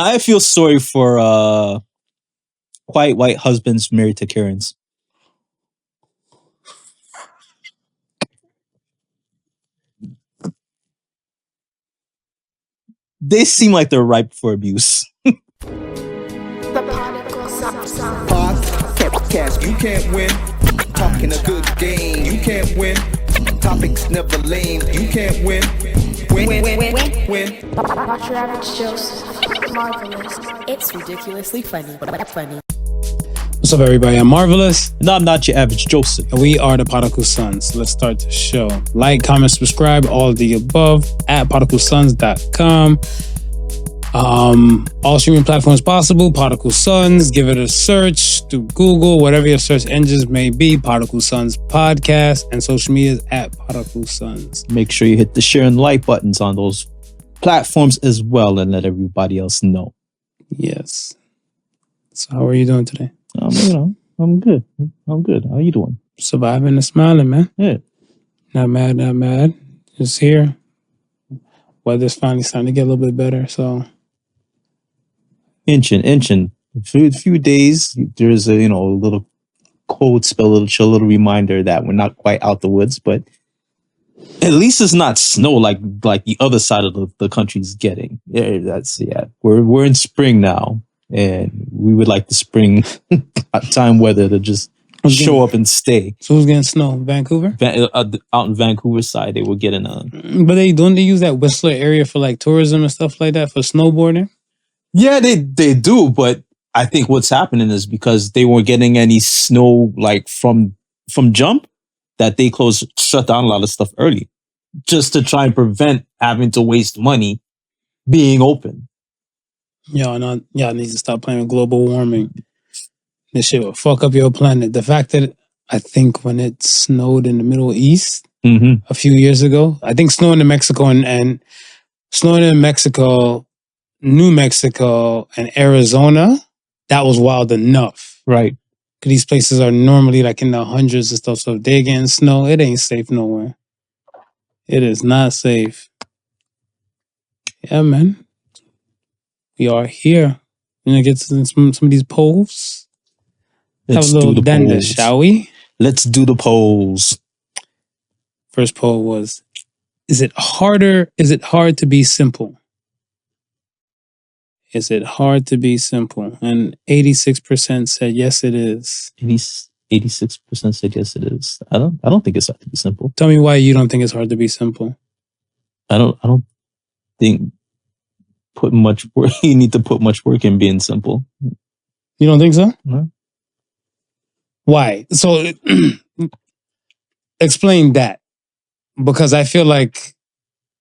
I feel sorry for white husbands married to Karens. They seem like they're ripe for abuse. The Podical Podcast, you can't win. Talking a good game, you can't win. Topics never lame, you can't win. Win. Watch your average Joseph. Marvelous. It's ridiculously funny. What's up, everybody? I'm Marvelous. No, I'm not your average Joseph. And we are the Podical Sons. Let's start the show. Like, comment, subscribe, all of the above at podicalsons.com. All streaming platforms possible. Podical Sons. Give it a search through Google, whatever your search engines may be. Podical Sons Podcast, and social media is at Podical Sons. Make sure you hit the share and like buttons on those platforms as well, and let everybody else know. Yes. So how are you doing today? I'm good. How you doing? Surviving and smiling, man. Yeah. Not mad. Just here. Weather's finally starting to get a little bit better, so. Inching. A few days, there's a little cold spell, a little chill, a little reminder that we're not quite out the woods, but at least it's not snow like the other side of the country's getting. We're in spring now, and we would like the spring time weather to just show up and stay. So who's getting snow? Vancouver? Out in Vancouver side, they were getting But don't they use that Whistler area for like tourism and stuff like that for snowboarding? Yeah, they do, but I think what's happening is because they weren't getting any snow like from jump, that they shut down a lot of stuff early, just to try and prevent having to waste money being open. Y'all need to stop playing with global warming. This shit will fuck up your planet. The fact that I think when it snowed in the Middle East a few years ago, I think snowing in Mexico and snowing in Mexico, New Mexico, and Arizona, that was wild enough. Right. Because these places are normally like in the hundreds and stuff. So if they're getting snow, it ain't safe nowhere. It is not safe. Yeah, man. We are here. We're going to get to some of these polls. Let's have a little do the dander, polls. shall we? Let's do the polls. First poll was, is it hard to be simple? Is it hard to be simple? And 86% said yes, it is. 86% said yes, it is. I don't think it's hard to be simple. Tell me why you don't think it's hard to be simple. I don't think putting much work. You need to put much work in being simple. You don't think so? No. Why? So explain that, because I feel like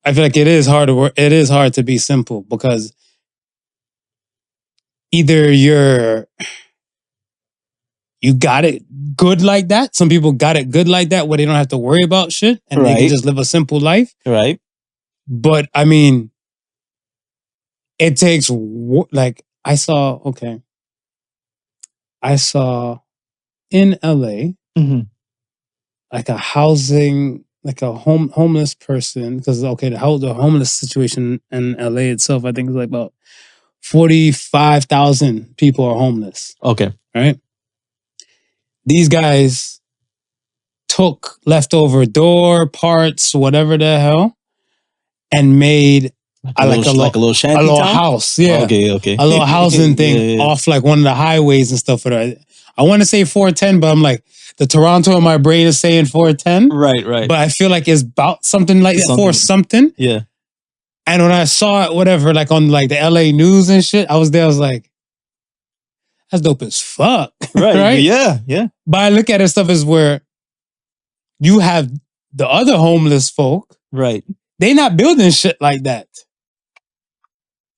it is hard to work. It is hard to be simple because either you got it good like that. Some people got it good like that where they don't have to worry about shit and they can just live a simple life. Right. But I mean, it takes I saw in LA, like a housing, like a homeless person, because the homeless situation in LA itself, I think is like about 45,000 people are homeless. Okay. Right? These guys took leftover door parts, whatever the hell, and made a little shanty a little town? House. Yeah. Okay. A little housing thing off like one of the highways and stuff. I want to say 410, but I'm like, the Toronto in my brain is saying 410. Right. But I feel like it's about something like that, for something. Yeah. And when I saw it, whatever, like on like the LA news and shit, I was like, that's dope as fuck. Right? Yeah. But I look at it stuff as where you have the other homeless folk. Right. They not building shit like that.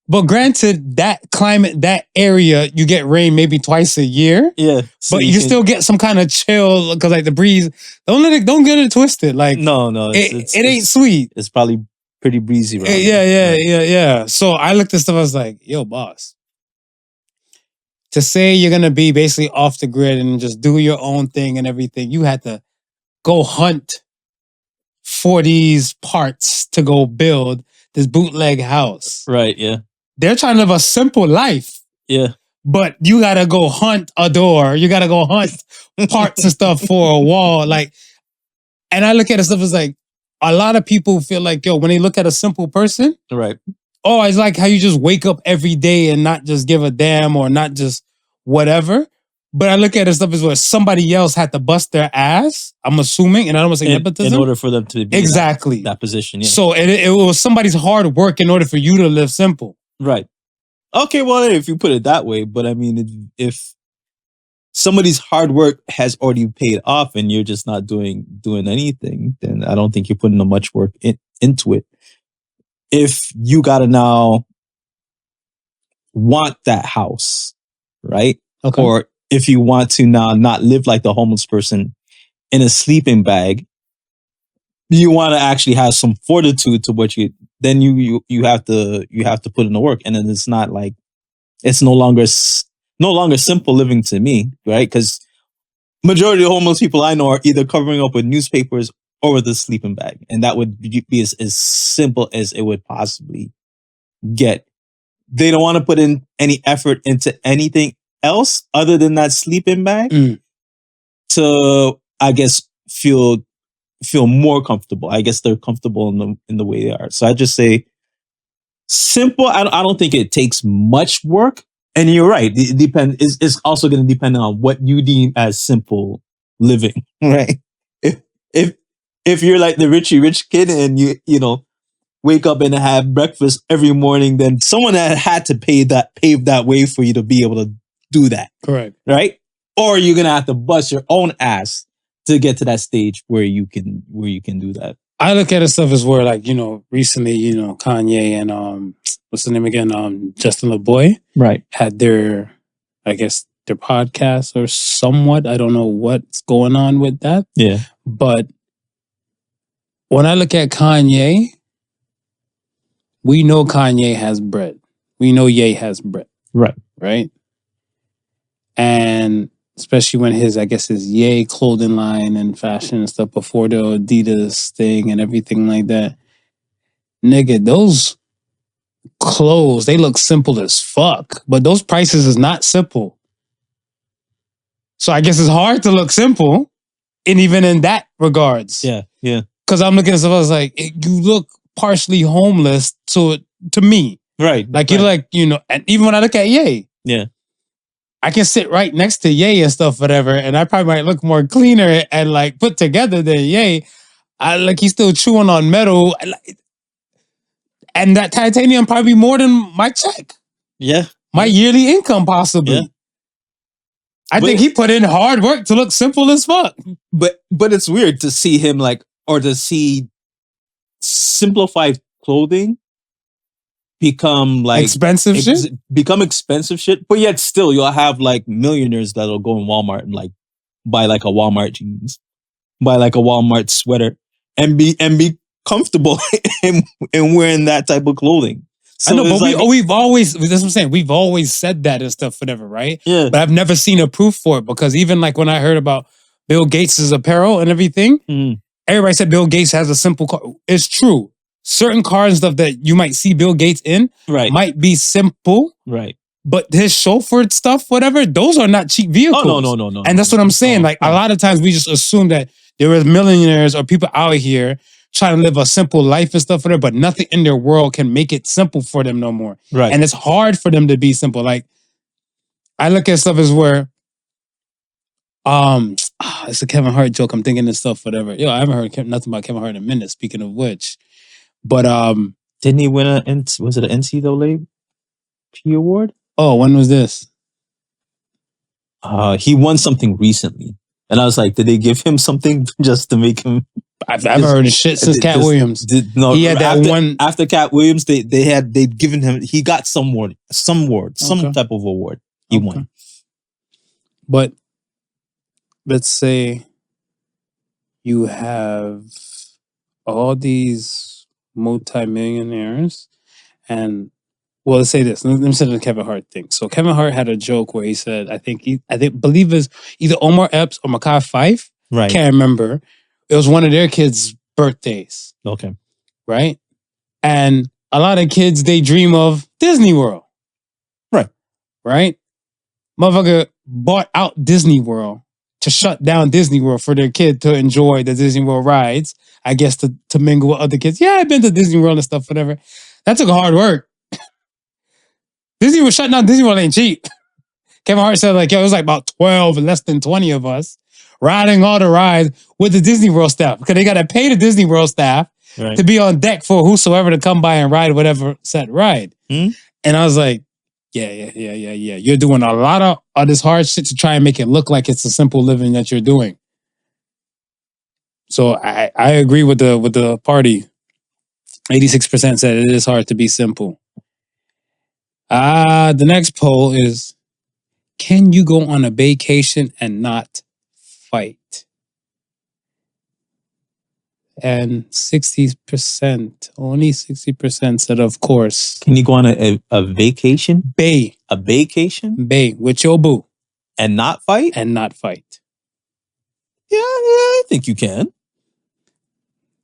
But granted, that climate, that area, you get rain maybe twice a year. Yeah. So but you still get some kind of chill because like the breeze. Don't get it twisted. Like no. It ain't sweet. It's probably pretty breezy right Yeah. So I looked at stuff, I was like, yo, boss. To say you're going to be basically off the grid and just do your own thing and everything, you had to go hunt for these parts to go build this bootleg house. Right, yeah. they're trying to live a simple life. Yeah. But you gotta go hunt a door. You gotta go hunt parts and stuff for a wall. Like, and I look at it stuff as like, a lot of people feel like, yo, when they look at a simple person, Right. oh, it's like how you just wake up every day and not just give a damn or not just whatever. But I look at it stuff as where somebody else had to bust their ass, I'm assuming, and I don't want to say nepotism. In order for them to be exactly in that position. Yeah. So it was somebody's hard work in order for you to live simple. Right. Okay, well, if you put it that way, but I mean, if somebody's hard work has already paid off and you're just not doing anything, then I don't think you're putting much work into it. If you gotta now want that house, right? Okay. Or if you want to now not live like the homeless person in a sleeping bag, you want to actually have some fortitude to what you have to put in the work. And then it's not like, it's no longer simple living to me, right? Because majority of homeless people I know are either covering up with newspapers or with a sleeping bag. And that would be as simple as it would possibly get. They don't want to put in any effort into anything else other than that sleeping bag to, I guess, feel more comfortable. I guess they're comfortable in the way they are. So I just say simple. I don't think it takes much work. And you're right. It's also going to depend on what you deem as simple living, right? If you're like the rich kid and you know wake up and have breakfast every morning, then someone that had to pave that way for you to be able to do that. Correct. Right? Or you're gonna have to bust your own ass to get to that stage where you can do that. I look at it stuff as where, like, you know, recently, you know, Kanye and what's the name again? Justin LeBoy, right, had their, I guess, their podcast or somewhat. I don't know what's going on with that. Yeah. But when I look at Kanye, we know Kanye has bread. We know Ye has bread. Right. Right. And especially when his Ye clothing line and fashion and stuff before the Adidas thing and everything like that. Nigga, those clothes, they look simple as fuck, but those prices is not simple. So I guess it's hard to look simple, and even in that regards. Yeah, yeah. Because I'm looking at stuff, I was like, you look partially homeless to me. Right. Like, you like, you know, and even when I look at Ye. Yeah. I can sit right next to Ye and stuff, whatever, and I probably might look more cleaner and like put together than Ye. I like he's still chewing on metal, and that titanium probably more than my check. Yeah, my yearly income possibly. Yeah. I think he put in hard work to look simple as fuck. But it's weird to see him or to see simplified clothing become expensive shit. Become expensive shit, but yet still you'll have millionaires that'll go in Walmart and buy a Walmart jeans, buy a Walmart sweater, and be comfortable in wearing that type of clothing. So I know, but we've always, that's what I'm saying, we've always said that and stuff, whatever, right? Yeah. But I've never seen a proof for it, because even when I heard about Bill Gates' apparel and everything, everybody said Bill Gates has a simple car. It's true. Certain cars and stuff that you might see Bill Gates in might be simple. Right. But his chauffeured stuff, whatever, those are not cheap vehicles. Oh, no. And that's what I'm saying. A lot of times we just assume that there are millionaires or people out here trying to live a simple life and stuff, whatever, but nothing in their world can make it simple for them no more. Right. And it's hard for them to be simple. I look at stuff as where, it's a Kevin Hart joke. I'm thinking this stuff, whatever. Yo, I haven't heard nothing about Kevin Hart in a minute, speaking of which. But didn't he win was it an NCAA P award? Oh, when was this? He won something recently. And I was like, did they give him something just to make him? I've heard of shit since Cat Williams. He had that one after Cat Williams. They'd given him. He got some type of award. He won. But let's say you have all these multimillionaires, and let's say this. Let me say the Kevin Hart thing. So Kevin Hart had a joke where he said, I believe it's either Omar Epps or Mekhi Phife. Right. Can't remember. It was one of their kids' birthdays. Okay. Right? And a lot of kids, they dream of Disney World. Right. Right? Motherfucker bought out Disney World to shut down Disney World for their kid to enjoy the Disney World rides. I guess to mingle with other kids. Yeah, I've been to Disney World and stuff, whatever. That took hard work. Disney was shutting down Disney World ain't cheap. Kevin Hart said, like, yo, it was like about 12, less than 20 of us riding all the rides with the Disney World staff because they got to pay the Disney World staff to be on deck for whosoever to come by and ride whatever set ride. And I was like, yeah. You're doing a lot of this hard shit to try and make it look like it's a simple living that you're doing. So I agree with the party. 86% said it is hard to be simple. The next poll is, can you go on a vacation and not fight? And 60%, only 60% said, of course. Can you go on a vacation? A vacation? With your boo. And not fight? And not fight. Yeah, I think you can.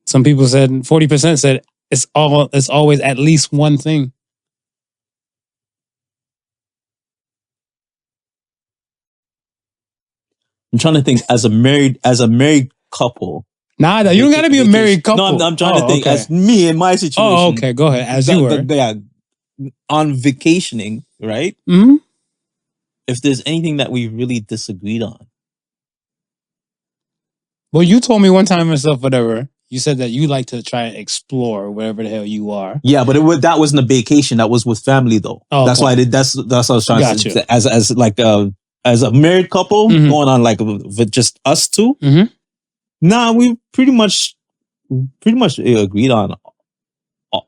Some people said, 40% said, it's always at least one thing. I'm trying to think as a married couple. Nah, you don't gotta be a married couple. No, I'm trying to think as me in my situation. Oh, okay, go ahead. As you were. On vacationing, right? Mm-hmm. If there's anything that we really disagreed on. Well, you told me one time and stuff, whatever. You said that you like to try and explore wherever the hell you are. Yeah, but that wasn't a vacation. That was with family, though. Oh, that's why I did. That's what I was trying to say. As a married couple going on like with just us two. Nah, we pretty much agreed on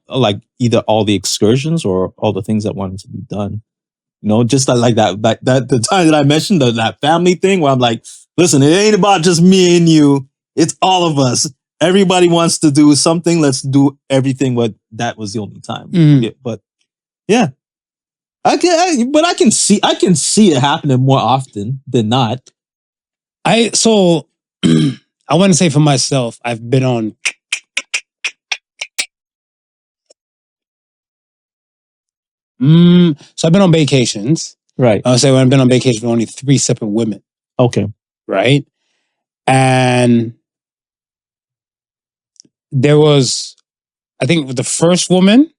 like either all the excursions or all the things that wanted to be done. You know, just like that the time that I mentioned that family thing where I'm like, listen, it ain't about just me and you. It's all of us. Everybody wants to do something. Let's do everything. But that was the only time. Yeah, but yeah, I can see it happening more often than not. I wouldn't say for myself. I've been on. So I've been on vacations. Right. I would say when I've been on vacation with only 3 separate women. Okay. Right. And there was, I think with the first woman,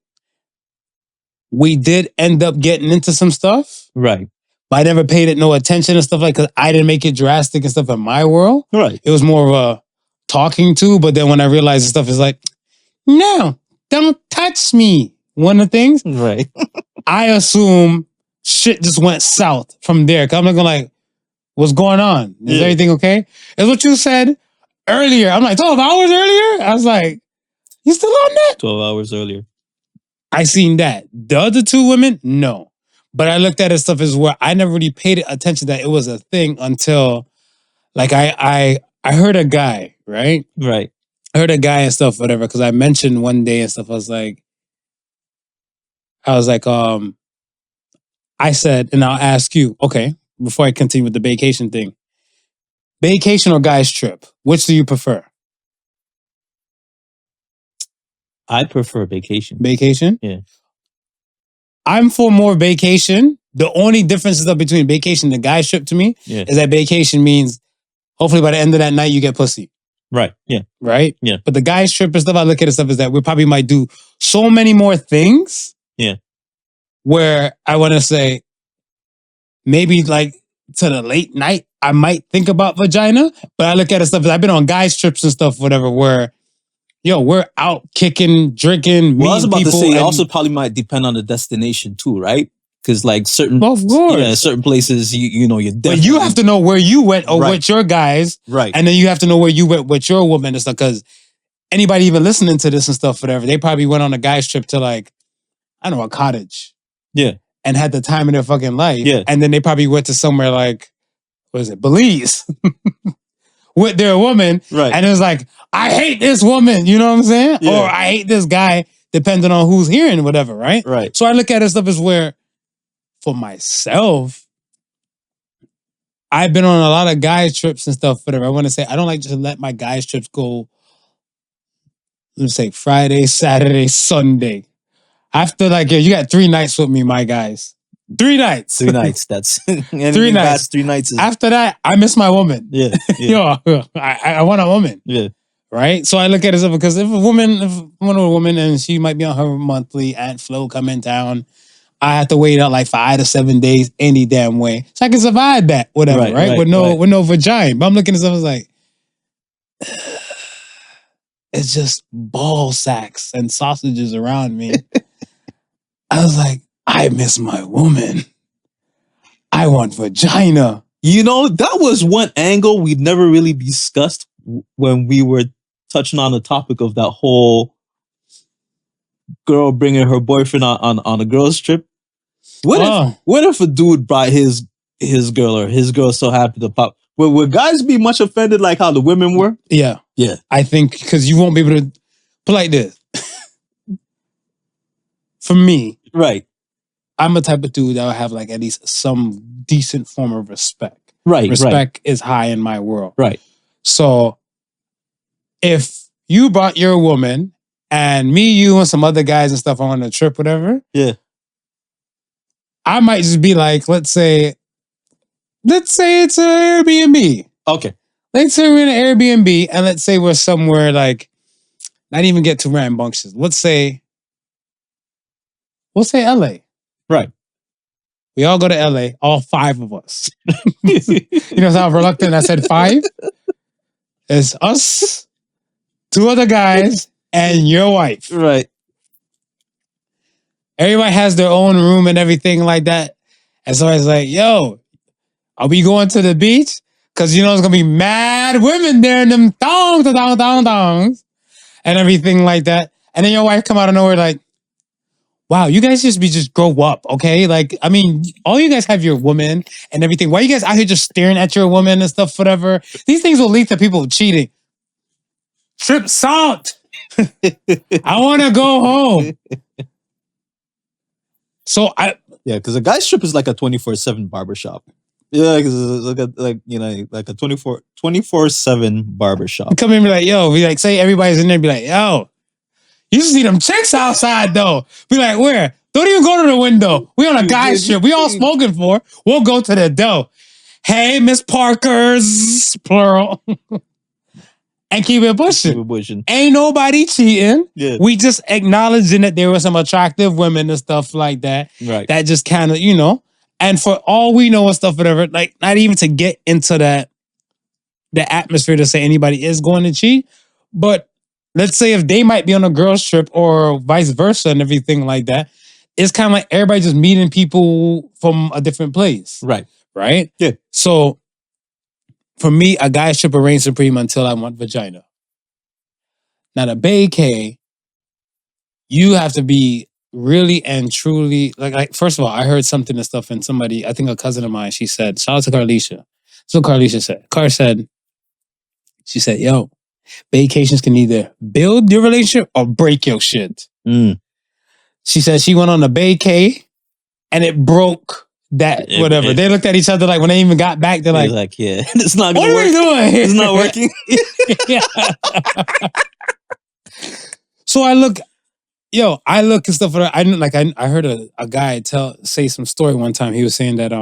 we did end up getting into some stuff. Right. But I never paid it no attention and stuff like because I didn't make it drastic and stuff in my world. Right. It was more of a talking to, but then when I realized the stuff is like, no, don't touch me. One of the things. Right. I assume shit just went south from there. Cause I'm looking like, what's going on? Is everything okay? It's what you said earlier. I'm like, 12 hours earlier? I was like, you still on that? 12 hours earlier. I seen that. The other 2 women, no. But I looked at it stuff as where I never really paid attention that it was a thing until like I heard a guy, right? Right. I heard a guy and stuff, whatever, because I mentioned one day and stuff. I was like, I said, and I'll ask you, okay, before I continue with the vacation thing. Vacation or guys trip? Which do you prefer? I prefer vacation. Vacation? Yeah. I'm for more vacation. The only difference is between vacation and the guys trip to me is that vacation means hopefully by the end of that night you get pussy. Right. Yeah. Right? Yeah. But the guys trip and stuff, I look at it stuff is that we probably might do so many more things. Yeah. Where I want to say maybe like to the late night, I might think about vagina, but I look at it stuff. I've been on guys trips and stuff, whatever, where, we're out kicking, drinking, well, I was about people. to say, it also probably might depend on the destination too, right? Because like certain places, you're definitely. But you have to know where you went or with your guys. Right. And then you have to know where you went with your woman and stuff. Because anybody even listening to this and stuff, whatever, they probably went on a guy's trip to like, I don't know, a cottage. Yeah. And had the time of their fucking life. Yeah. And then they probably went to somewhere like, what is it, Belize. With their woman. Right. And it was like, I hate this woman. You know what I'm saying? Yeah. Or I hate this guy, depending on who's hearing whatever, right? Right. So I look at it stuff as where, for myself, I've been on a lot of guys trips and stuff, whatever. I want to say, I don't like to let my guys trips go, let's say Friday, Saturday, Sunday. After like, yo, you got 3 nights with me, my guys. 3 nights. 3 nights. That's 3 nights. 3 nights is After that, I miss my woman. yeah. Yeah. Yo, I want a woman. Yeah. Right? So I look at it as because if I'm a woman and she might be on her monthly Aunt Flo come in town, I have to wait out like 5 to 7 days any damn way. So I can survive that, whatever, right? With no vagina. But I'm looking at stuff, I was like, it's just ball sacks and sausages around me. I was like, I miss my woman. I want vagina. You know, that was one angle we'd never really discussed when we were touching on the topic of that whole girl bringing her boyfriend on a girl's trip. What if a dude brought his girl or his girl so happy to pop? Would guys be much offended like how the women were? Yeah. Yeah. I think because you won't be able to put like this. For me, right. I'm a type of dude that will have like at least some decent form of respect. Right. Respect is high in my world. Right. So if you brought your woman and me, you, and some other guys and stuff on a trip, whatever. Yeah. I might just be like, let's say it's an Airbnb. Okay. Let's say we're in an Airbnb and let's say we're somewhere like, not even get too rambunctious. We'll say LA. Right. We all go to LA, all 5 of us. You know how reluctant I said 5? It's us, 2 other guys, and your wife. Right. Everybody has their own room and everything like that. And so I was like, yo, are we going to the beach? Because you know it's going to be mad women there in them thongs and everything like that. And then your wife come out of nowhere like, wow, you guys just grow up, okay? Like, I mean, all you guys have your woman and everything. Why are you guys out here just staring at your woman and stuff, whatever? These things will lead to people cheating. Trip salt. I want to go home. So because a guy's trip is like a 24/7 barbershop. Yeah, like a 24/7 barbershop. Come in and be like, yo, be like, say everybody's in there, be like, yo, you see them chicks outside though. Be like, where? Don't even go to the window. We on a guy's trip. We all smoking for. We'll go to the door. Hey, Miss Parkers, plural. And keep it pushing. Ain't nobody cheating. Yeah. We just acknowledging that there were some attractive women and stuff like that. Right. That just kind of, you know, and for all we know and stuff, whatever, like not even to get into the atmosphere to say anybody is going to cheat. But let's say if they might be on a girl's trip or vice versa and everything like that, it's kind of like everybody just meeting people from a different place. Right. Right? Yeah. So for me, a guy's trip will reign supreme until I want vagina. Now, the Baecation, you have to be really and truly, like first of all, I heard something and stuff, and somebody, I think a cousin of mine, she said, shout out to Carlisha. So Carlisha said, she said, yo, Baecations can either build your relationship or break your shit. She said she went on a Baecation and it broke that, whatever. They looked at each other like when they even got back, they're like, yeah, it's not going to work. What are we doing? It's not working. So I look and stuff. I heard a guy say some story one time. He was saying that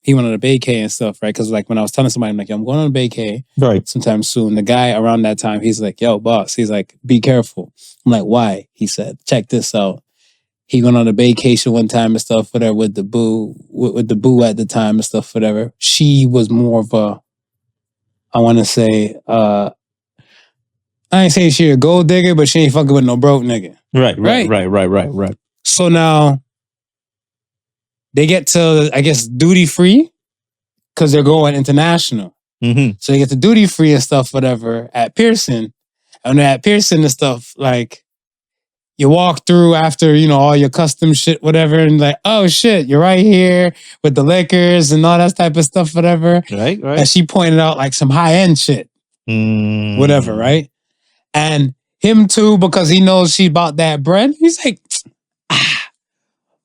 he went on a Baecation and stuff, right? Because like when I was telling somebody, I'm like, yo, I'm going on a Baecation sometime soon. The guy around that time, he's like, yo, boss. He's like, be careful. I'm like, why? He said, check this out. He went on a Baecation one time and stuff, whatever, with the boo at the time and stuff, whatever. She was more of a, I want to say, I ain't saying she a gold digger, but she ain't fucking with no broke nigga. Right. So now they get to, I guess, duty free because they're going international. Mm-hmm. So they get to duty free and stuff, whatever, at Pearson. And at Pearson and stuff, like, you walk through after, you know, all your custom shit, whatever, and like, oh shit, you're right here with the liquors and all that type of stuff, whatever. Right. And she pointed out like some high-end shit. Whatever, right? And him too, because he knows she bought that bread, he's like,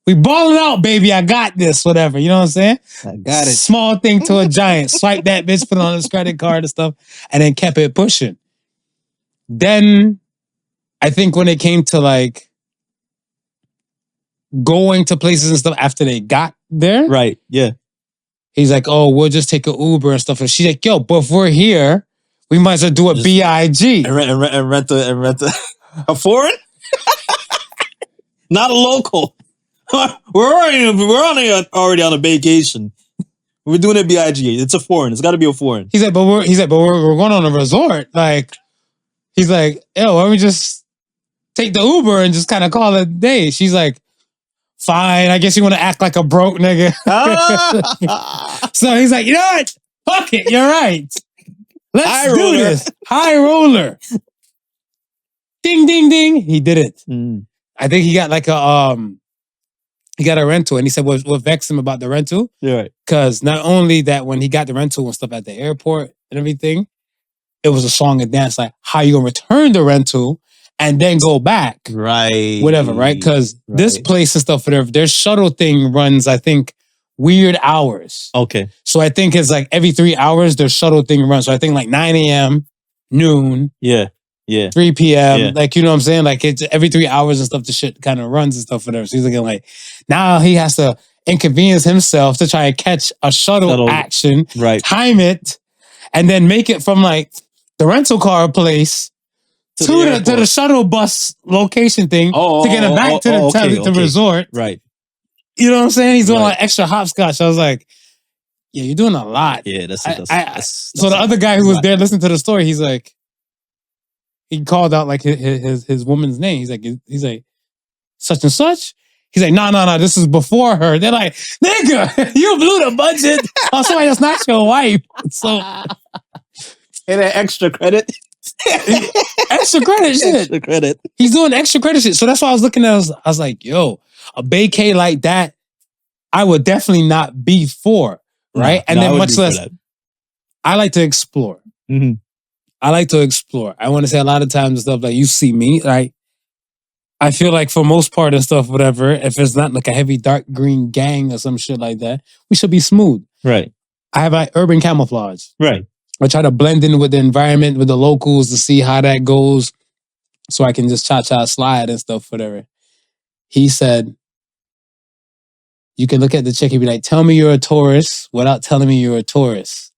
we balling out, baby. I got this, whatever. You know what I'm saying? I got it. Small thing to a giant. Swipe that bitch, put it on his credit card and stuff, and then kept it pushing. Then I think when it came to like going to places and stuff after they got there. Right. Yeah. He's like, oh, we'll just take an Uber and stuff. And she's like, yo, but if we're here, we might as well do a BIG. And rent a foreign? Not a local. We're already on a vacation. We're doing a BIG. It's a foreign. It's got to be a foreign. He's like, but we're going on a resort. Like, he's like, yo, why don't we just take the Uber and just kind of call it a day? She's like, fine. I guess you want to act like a broke nigga. So he's like, you know what? Fuck it. You're right. Let's do this. High roller. Ding, ding, ding. He did it. I think he got like he got a rental, and he said what vexed him about the rental. Yeah, right. Because not only that, when he got the rental and stuff at the airport and everything, it was a song and dance like how you gonna return the rental and then go back, right? Whatever, right? Because this place and stuff, whatever, their shuttle thing runs, I think, weird hours. Okay, so I think it's like every 3 hours their shuttle thing runs. So I think like 9 a.m., noon, 3 p.m. Like, you know what I'm saying? Like, it's every 3 hours and stuff. The shit kind of runs and stuff, whatever. So he's looking like now he has to inconvenience himself to try and catch a shuttle action, right? Time it, and then make it from like the rental car place to the shuttle bus location thing to get him back to the resort. Right. You know what I'm saying? He's doing like extra hopscotch. I was like, yeah, you're doing a lot. Yeah, that's so the other guy who was there listening to the story, he's like, he called out like his woman's name. He's like, such and such. He's like, no, this is before her. They're like, nigga, you blew the budget on somebody that's not your wife. So, and that extra credit. Extra credit shit. Extra credit. He's doing extra credit shit. So that's why I was looking at. I was like, yo, a Baecation like that, I would definitely not be for, right? And then much less, I like to explore. Mm-hmm. I like to explore. I want to say a lot of times and stuff like you see me, like I feel like for most part and stuff, whatever, if it's not like a heavy dark green gang or some shit like that, we should be smooth. Right. I have like urban camouflage. Right. I try to blend in with the environment, with the locals to see how that goes so I can just cha-cha slide and stuff, whatever. He said, you can look at the chick and be like, tell me you're a tourist without telling me you're a tourist.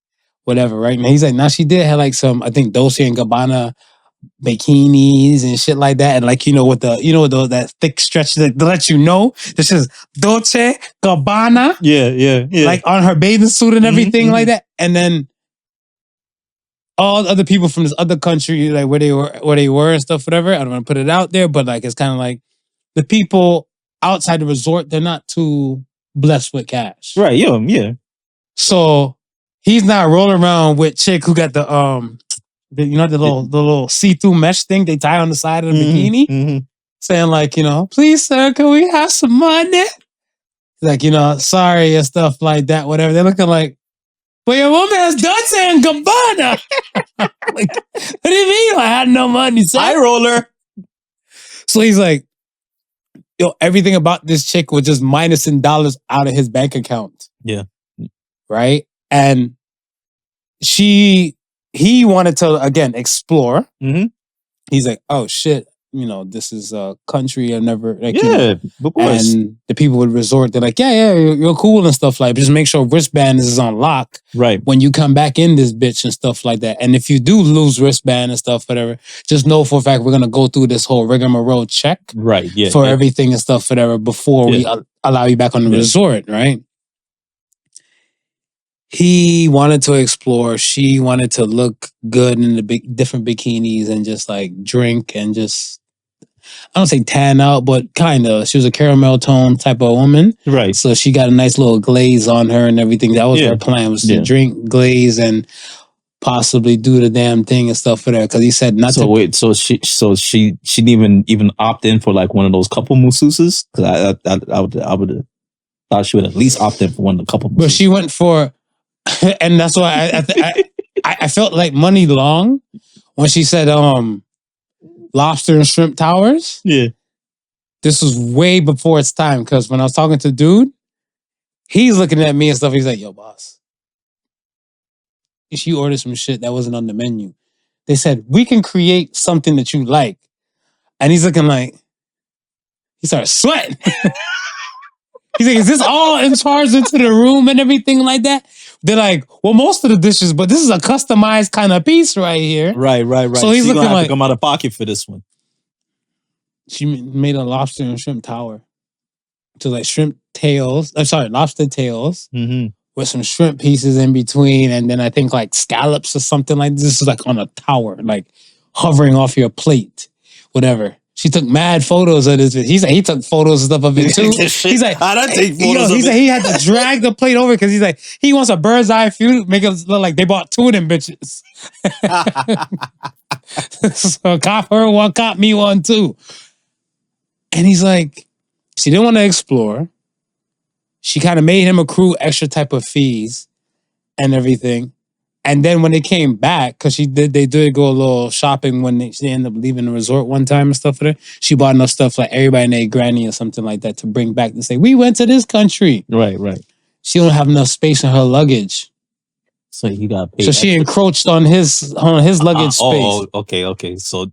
Whatever, right? And he's like, now she did have like some, I think, Dolce and Gabbana bikinis and shit like that. And like, with that thick stretch that let you know this is Dolce Gabbana. Yeah. Like on her bathing suit and everything like that. And then all the other people from this other country, like where they were and stuff, whatever. I don't want to put it out there, but like it's kind of like the people outside the resort, they're not too blessed with cash. Right, yeah. So he's not rolling around with chick who got the little see-through mesh thing they tie on the side of the bikini, saying like, please sir, can we have some money? Like, sorry and stuff like that, whatever. They're looking like, but your woman has Dolce and Gabbana. Like, what do you mean? I had no money, sir. High roller. So he's like, yo, everything about this chick was just minusing dollars out of his bank account. Yeah. Right? And he wanted to, again, explore. Mm-hmm. He's like, oh shit, this is a country I've never, like, of course. And the people would resort, they're like, yeah, you're cool and stuff like that. Just make sure wristband is on lock. Right. When you come back in this bitch and stuff like that. And if you do lose wristband and stuff, whatever, just know for a fact we're going to go through this whole rigmarole check. Right, yeah. For everything and stuff, whatever, before we allow you back on the resort, right? He wanted to explore. She wanted to look good in the different bikinis and just like drink and just, I don't say tan out, but kind of. She was a caramel tone type of woman. Right. So she got a nice little glaze on her and everything. That was her plan, was to drink, glaze, and possibly do the damn thing and stuff for that. Because he said not to. Wait, so she didn't even opt in for like one of those couple masseuses? Because I would have thought she would at least opt in for one of the couple masseuses. But she went for, and that's why I felt like money long when she said lobster and shrimp towers. Yeah. This was way before its time, because when I was talking to dude, he's looking at me and stuff. He's like, yo, boss, she ordered some shit that wasn't on the menu. They said, we can create something that you like. And he's looking like, he started sweating. He's like, is this all in charge into the room and everything like that? They're like, well, most of the dishes, but this is a customized kind of piece right here. Right. So he's She's looking gonna have like to come out of pocket for this one. she made a lobster and shrimp tower. So like shrimp tails. I'm sorry, lobster tails with some shrimp pieces in between, and then I think like scallops or something like this. This is like on a tower, like hovering off your plate, whatever. She took mad photos of this. He's like, he took photos and stuff of it too. He's like, I don't take photos. He's like, he had to drag the plate over because he's like, he wants a bird's eye view, make it look like they bought two of them bitches. So cop her one, cop me one too. And he's like, she didn't want to explore. She kind of made him accrue extra type of fees and everything. And then when they came back, because they did go a little shopping when they ended up leaving the resort one time and stuff for her. She bought enough stuff like everybody named Granny or something like that to bring back to say, we went to this country. Right. She don't have enough space in her luggage. So you got paid. So she encroached on his luggage space. Oh, okay. So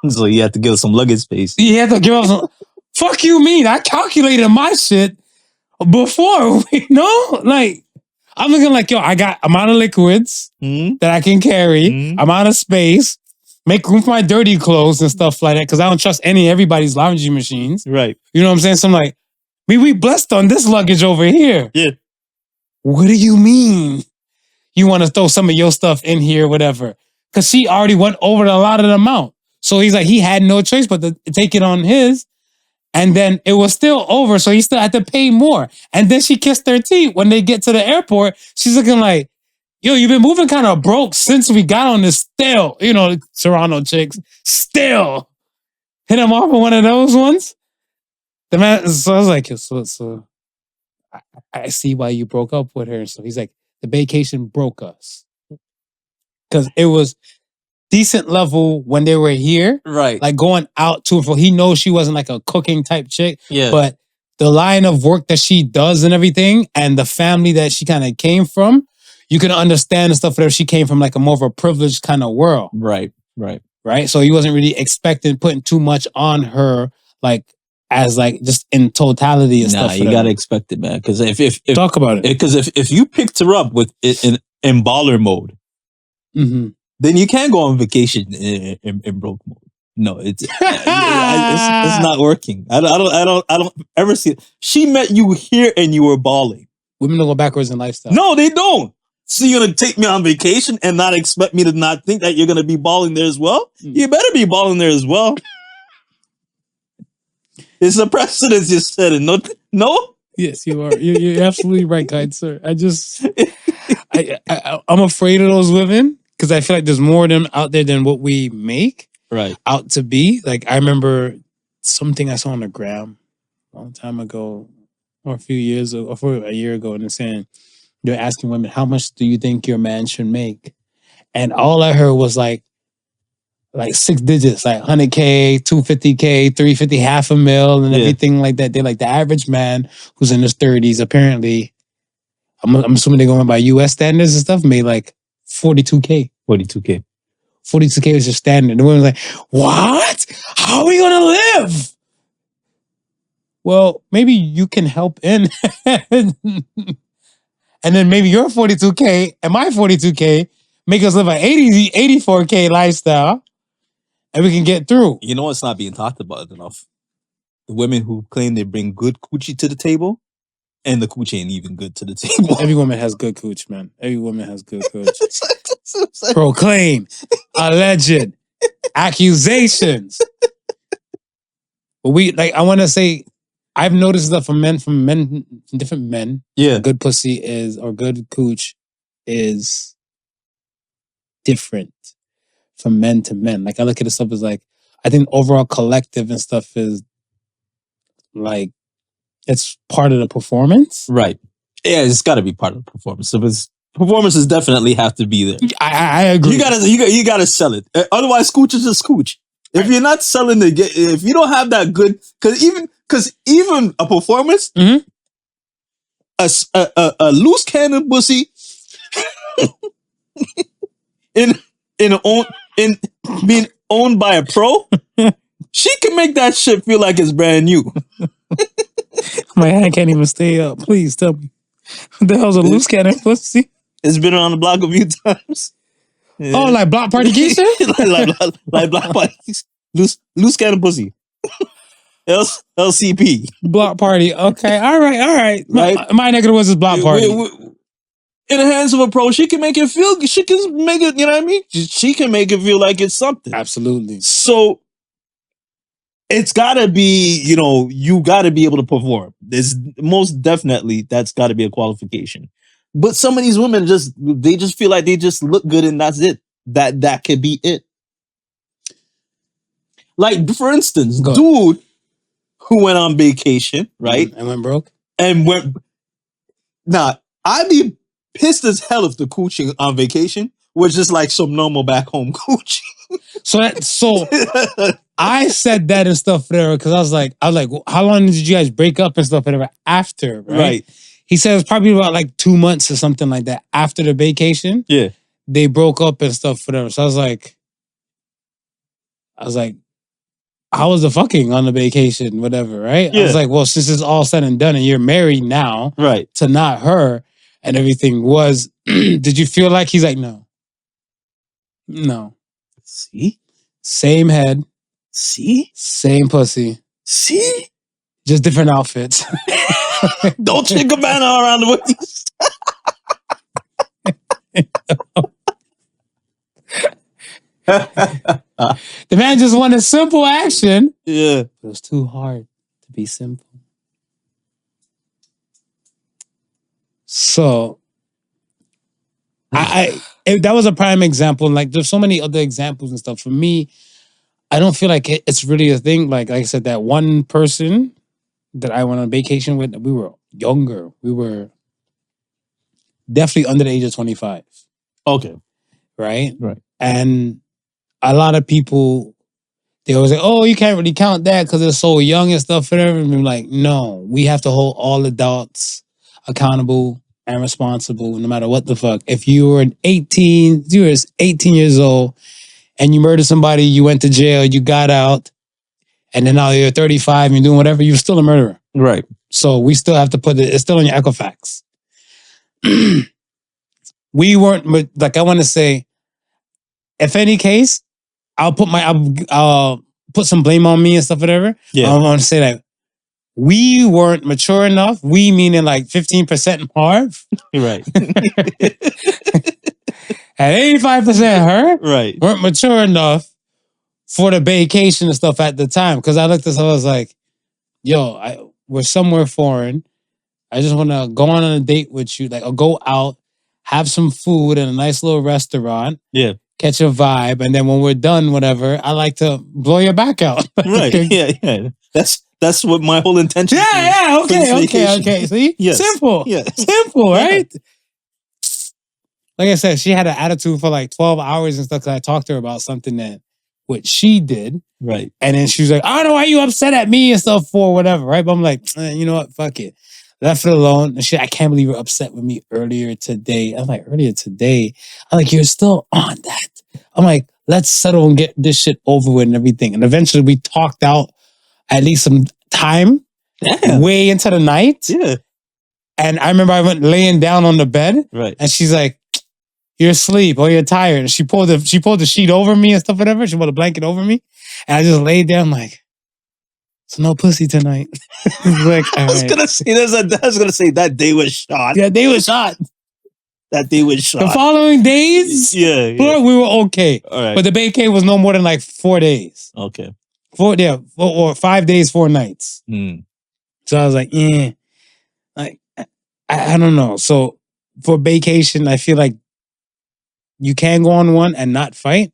you have to give us some luggage space. You have to give us some. Fuck you mean? I calculated my shit before. Like, I'm looking like, yo, I got amount of liquids that I can carry, amount of space, make room for my dirty clothes and stuff like that, because I don't trust everybody's laundry machines. Right. You know what I'm saying? So I'm like, we blessed on this luggage over here. Yeah. What do you mean? You want to throw some of your stuff in here, whatever? Because she already went over the allotted amount. So he's like, he had no choice but to take it on his. And then it was still over, so he still had to pay more. And then she kissed her teeth when they get to the airport. She's looking like, yo, you've been moving kind of broke since we got on this still. You know, Toronto chicks. Still. Hit him off with one of those ones. The man, so I was like, so I see why you broke up with her. So he's like, the Baecation broke us. Because it was decent level when they were here. Right. Like going out to and fro. He knows she wasn't like a cooking type chick. Yeah. But the line of work that she does and everything and the family that she kind of came from, you can understand and stuff whatever she came from like a more of a privileged kind of world. Right. So he wasn't really putting too much on her like as like just in totality and stuff. You gotta expect it, man. Because if talk about it. Because if you picked her up with in baller mode, then you can't go on vacation in broke mode. No, it's not working. I don't ever see it. She met you here and you were balling. Women don't go backwards in lifestyle. No, they don't. So you're gonna take me on vacation and not expect me to not think that you're gonna be balling there as well? You better be balling there as well. It's a precedent you said it. No? Yes, you are. You're absolutely right, kind sir. I'm afraid of those women because I feel like there's more of them out there than what we make out to be. Like I remember something I saw on the gram a long time ago, or a few years ago, or for a year ago, and they're saying they're asking women, how much do you think your man should make? And all I heard was like 6 digits, like 100K, 250K, 350, $500,000, and everything like that. They're like the average man who's in his 30s, apparently, I'm assuming they're going by US standards and stuff, made like 42K. 42K is your standard. The woman's like, what? How are we going to live? Well, maybe you can help in. And then maybe your 42K and my 42K make us live an 84K lifestyle. And we can get through. You know what's not being talked about enough? The women who claim they bring good coochie to the table, and the coochie ain't even good to the table. Every woman has good cooch, man. Every woman has good cooch. Proclaim, alleged, accusations. But I want to say, I've noticed that from different men, good pussy is, or good cooch is different. From men to men. Like I look at this stuff as like, I think overall collective and stuff is like, it's part of the performance. Right. Yeah, it's got to be part of the performance. So performances definitely have to be there. I agree. You gotta sell it. Otherwise, scooch is just scooch. If you're not selling if you don't have that good, because even a performance, a loose cannon pussy in being owned by a pro, she can make that shit feel like it's brand new. My hand can't even stay up. Please tell me. What the hell's a loose cannon pussy? It's been around the block a few times. Yeah. Oh, like block Podication? like block parties. Loose cannon pussy. LCP. Block party. Okay. All right. Right. My neck of the woods is block party. In the hands of a pro, she can make it feel. She can make it. You know what I mean? She can make it feel like it's something. Absolutely. So it's gotta be. You gotta be able to perform. There's most definitely that's gotta be a qualification. But some of these women just feel like they just look good and that's it. That could be it. Like for instance, dude who went on vacation, right? And went broke. Nah, I'd be pissed as hell if the coochie on vacation was just like some normal back home coochie. So I said that and stuff there because I was like, how long did you guys break up and stuff whatever after, right? He said it's probably about like 2 months or something like that after the vacation. Yeah. They broke up and stuff whatever. So I was like, how was the fucking on the vacation, whatever, right? Yeah. I was like, well, since it's all said and done and you're married now, right, to not her and everything was, did you feel like he's like, no. See? Same head. See? Same pussy. See? Just different outfits. Don't chick Cabana around the waist. The man just wanted simple action. Yeah. It was too hard to be simple. So that was a prime example. Like there's so many other examples and stuff. For me, I don't feel like it's really a thing. Like I said, that one person that I went on vacation with, we were younger. We were definitely under the age of 25. Okay. Right? Right. And a lot of people, they always say, oh, you can't really count that because they're so young and stuff. And I'm like, no, we have to hold all adults accountable and responsible no matter what the fuck. If you were 18 years old and you murdered somebody, you went to jail, you got out, and then now you're 35 and you're doing whatever, you're still a murderer. Right. So we still have to put it's still in your Equifax. We weren't, like I want to say, if any case, I'll put some blame on me and stuff, whatever. Yeah. I want to say that we weren't mature enough. We meaning like 15% Harv. Right. At 85% her. Right. Weren't mature enough for the vacation and stuff at the time. Because I looked at this, I was like, yo, we're somewhere foreign. I just want to go on a date with you. Like, I'll go out, have some food in a nice little restaurant. Yeah. Catch a vibe. And then when we're done, whatever, I like to blow your back out. Right. Yeah. That's what my whole intention is. Yeah. Okay. See? Yes. Simple. Yeah. Simple, right? Like I said, she had an attitude for like 12 hours and stuff because I talked to her about something that what she did. Right. And then she was like, I don't know why you upset at me and stuff for whatever, right? But I'm like, you know what? Fuck it. Left it alone. And shit, I can't believe you're upset with me earlier today. I'm like, earlier today? I'm like, you're still on that. I'm like, let's settle and get this shit over with and everything. And eventually we talked out at least some time. Damn. Way into the night. Yeah. And I remember I went laying down on the bed. Right. And she's like, you're asleep or you're tired. And she pulled the sheet over me and stuff, whatever. She pulled a blanket over me. And I just laid down like, so no pussy tonight. Like, I was gonna say that day was shot. Yeah, day was shot. That day was shot. The following days, we were okay. All right. But the vacay was no more than like 4 days. Okay. 5 days, 4 nights. Mm. So I was like, like I don't know. So for vacation, I feel like you can go on one and not fight.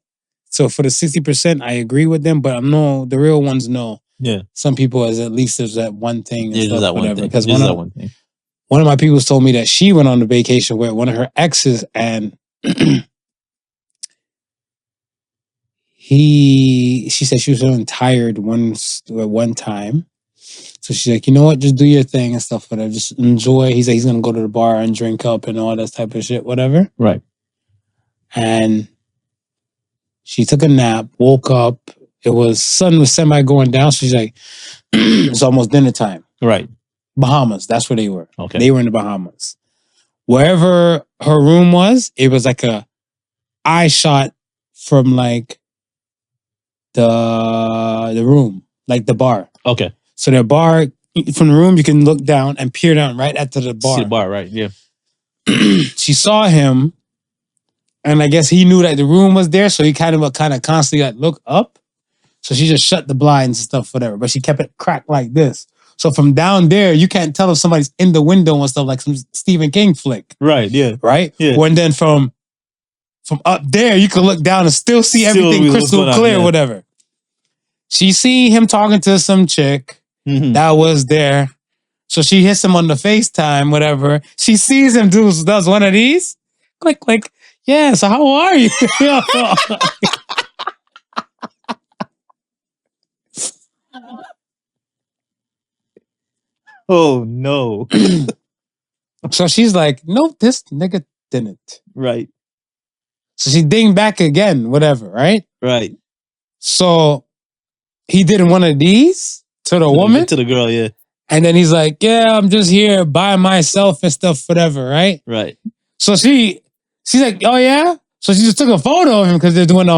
So for the 60%, I agree with them, but I know the real ones know. Yeah. Some people at least there's that one thing. And stuff, that whatever. one thing. Because one of my people told me that she went on a vacation with one of her exes and she said she was feeling tired one time. So she's like, you know what? Just do your thing and stuff, whatever. Just enjoy. He's like, he's going to go to the bar and drink up and all that type of shit, whatever. Right. And she took a nap, woke up. Sun was semi going down. So she's like, it's almost dinner time. Right. Bahamas. That's where they were. Okay. They were in the Bahamas. Wherever her room was, it was like a eye shot from like the room, like the bar. Okay. So the bar, from the room, you can look down and peer down right at the bar. See the bar, right? Yeah. She saw him, and I guess he knew that the room was there, so he kind of constantly like look up. So she just shut the blinds and stuff, whatever. But she kept it cracked like this. So from down there, you can't tell if somebody's in the window and stuff, like some Stephen King flick. Right. Yeah. Right? Yeah. When then from up there, you can look down and still see everything crystal clear, whatever. She see him talking to some chick that was there. So she hits him on the FaceTime, whatever. She sees him does one of these. Click. Yeah, so how are you? Oh, no. So she's like, no, this nigga didn't. Right. So she dinged back again, whatever, right? Right. So he did one of these to the woman. To the girl, yeah. And then he's like, yeah, I'm just here by myself and stuff, whatever, right? Right. So she's like, oh yeah? So she just took a photo of him because they're doing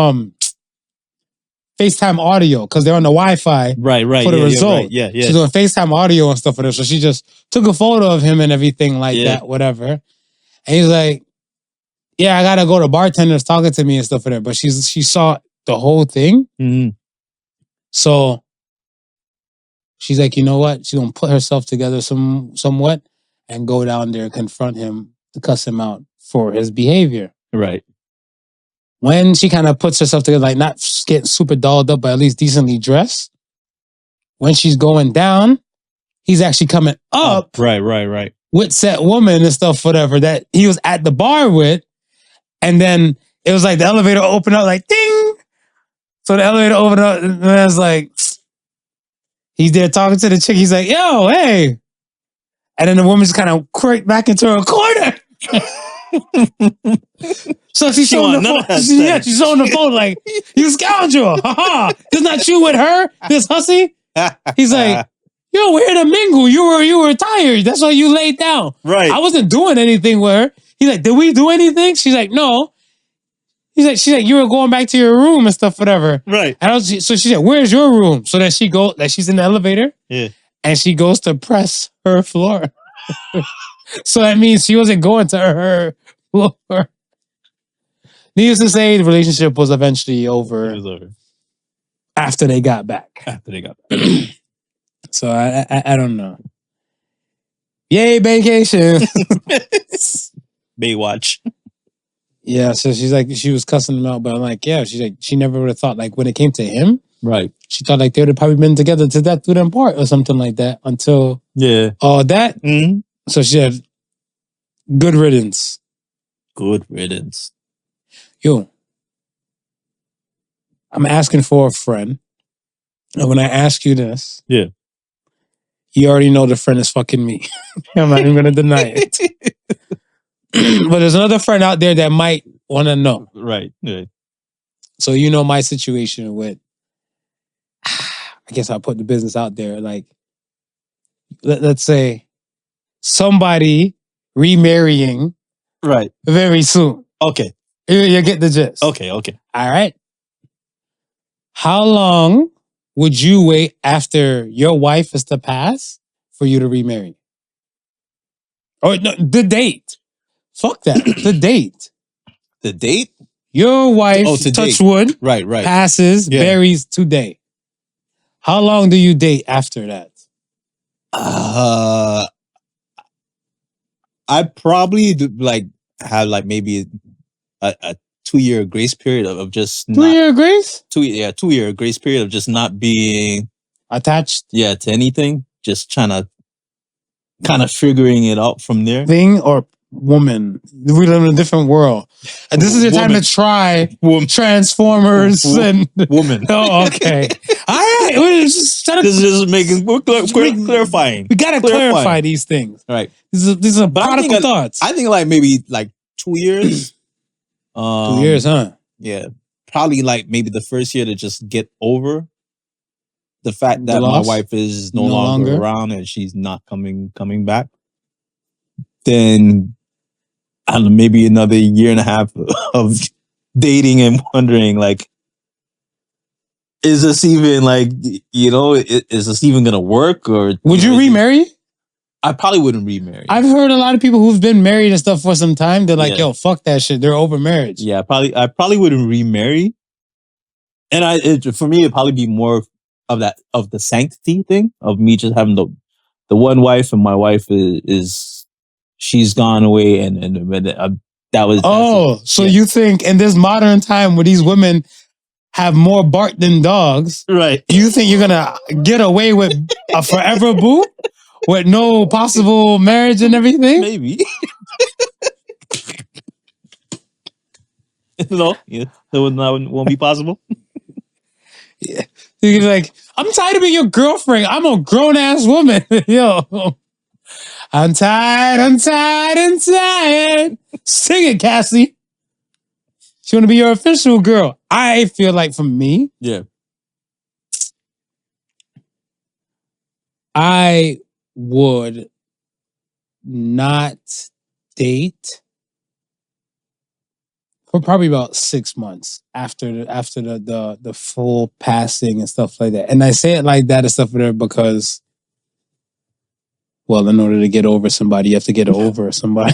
FaceTime audio because they're on the Wi-Fi right, for the result. Yeah. She's doing FaceTime audio and stuff for them. So she just took a photo of him and everything like that, whatever. And he's like, yeah, I gotta go to bartenders talking to me and stuff for them. But she saw the whole thing. Mm-hmm. So she's like, you know what? She's gonna put herself together somewhat and go down there and confront him to cuss him out for his behavior. Right. When she kind of puts herself together, like not getting super dolled up, but at least decently dressed. When she's going down, he's actually coming up. Right. With said woman and stuff, whatever, that he was at the bar with. And then it was like the elevator opened up like ding. So the elevator opened up and I was like, he's there talking to the chick. He's like, yo, hey. And then the woman just kind of quirked back into her corner. So she's showing the phone. She's showing the phone like, you scoundrel. Ha. This not you with her, this hussy. He's like, yo, we're here to mingle. You were tired. That's why you laid down. Right. I wasn't doing anything with her. He's like, did we do anything? She's like, no. She's like, you were going back to your room and stuff, whatever. Right. So she said, where's your room? So then she's in the elevator. Yeah. And she goes to press her floor. So that means she wasn't going to her floor. Needless to say, the relationship was eventually over. It was over. After they got back. So I don't know. Yay, Baecation. Baywatch. Yeah, so she's like, she was cussing him out, but I'm like, yeah, she's like, she never would have thought, like, when it came to him, right? She thought like they would have probably been together to that through them part or something like that until all that. Mm-hmm. So she said, good riddance. Good riddance. Yo, I'm asking for a friend. And when I ask you this, you already know the friend is fucking me. I'm not even going to deny it. But there's another friend out there that might want to know. Right. Yeah. So you know my situation with, I guess I'll put the business out there. Like, let's say somebody remarrying very soon. Okay. You get the gist. Okay. All right. How long would you wait after your wife is to pass for you to remarry? Or no, the date. Fuck that. The date. The date? Your wife, touch wood, passes, buries today. How long do you date after that? I probably have maybe a 2-year grace period of just 2 year grace? 2-year grace period of just not being attached. To anything. Just trying to kind of figuring it out from there. Thing or woman? We live in a different world. And this is your time to try Transformers and woman. Oh, okay. All right. This is making clarifying. We gotta clarify these things. Right. These are prodigal thoughts. I think maybe 2 years. 2 years, huh? Yeah. Probably maybe the first year to just get over the fact The that my loss? wife is no No longer longer? around and she's not coming back, then I don't know, maybe another year and a half of dating and wondering, like, is this even like, is this even gonna work? Or would you remarry? I probably wouldn't remarry. I've heard a lot of people who've been married and stuff for some time. They're like, Yeah. yo, fuck that shit. They're over marriage. Yeah, I probably wouldn't remarry. And for me, it'd probably be more of the sanctity thing of me just having the one wife, and my wife is she's gone away, and that was. So you think in this modern time where these women have more bark than dogs, right? You think you're gonna get away with a forever boo with no possible marriage and everything? Maybe. No, yeah, that won't be possible. Yeah. You're like, I'm tired of being your girlfriend. I'm a grown ass woman. Yo, I'm tired. Sing it, Cassie. She want to be your official girl. I feel like for me, yeah, I would not date for probably about 6 months after the full passing and stuff like that. And I say it like that and stuff like that because, well, in order to get over somebody, you have to get over somebody.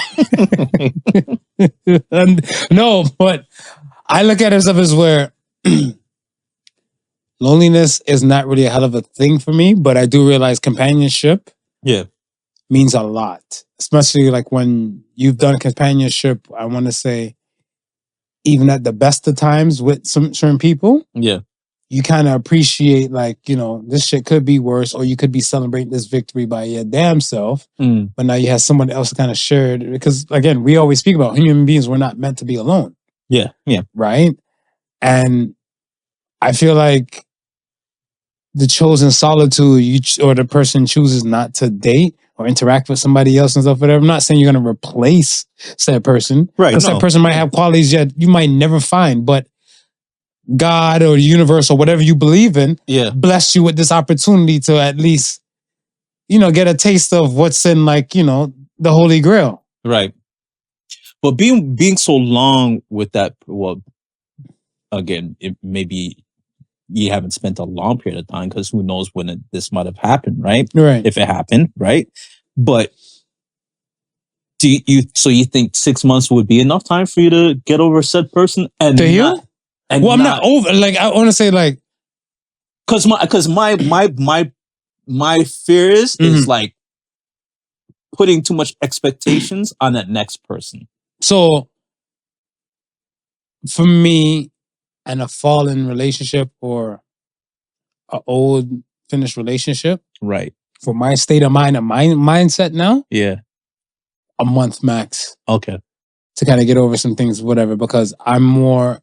No, but I look at it stuff as where loneliness is not really a hell of a thing for me, but I do realize companionship means a lot, especially like when you've done companionship. I want to say, even at the best of times with some certain people, you kind of appreciate, like, this shit could be worse, or you could be celebrating this victory by your damn self. But now you have someone else kind of shared, because again, we always speak about human beings, we're not meant to be alone. Yeah. Right? And I feel like the chosen solitude, or the person chooses not to date or interact with somebody else and stuff, whatever. I'm not saying you're going to replace said person. Right. Because that person might have qualities that you might never find, but God or the universe or whatever you believe in blessed you with this opportunity to at least, get a taste of what's in, like, the Holy Grail. Right. But being so long with that, well, again, it maybe you haven't spent a long period of time, because who knows when this might have happened, right? Right. If it happened, right? But do you think 6 months would be enough time for you to get over said person and to heal? Well, I'm not over. Like, I want to say, like, because my fear is like putting too much expectations on that next person. So for me, and a fallen relationship or an old finished relationship, right? For my state of mind and my mindset now, a month max. Okay. To kind of get over some things, whatever, because I'm more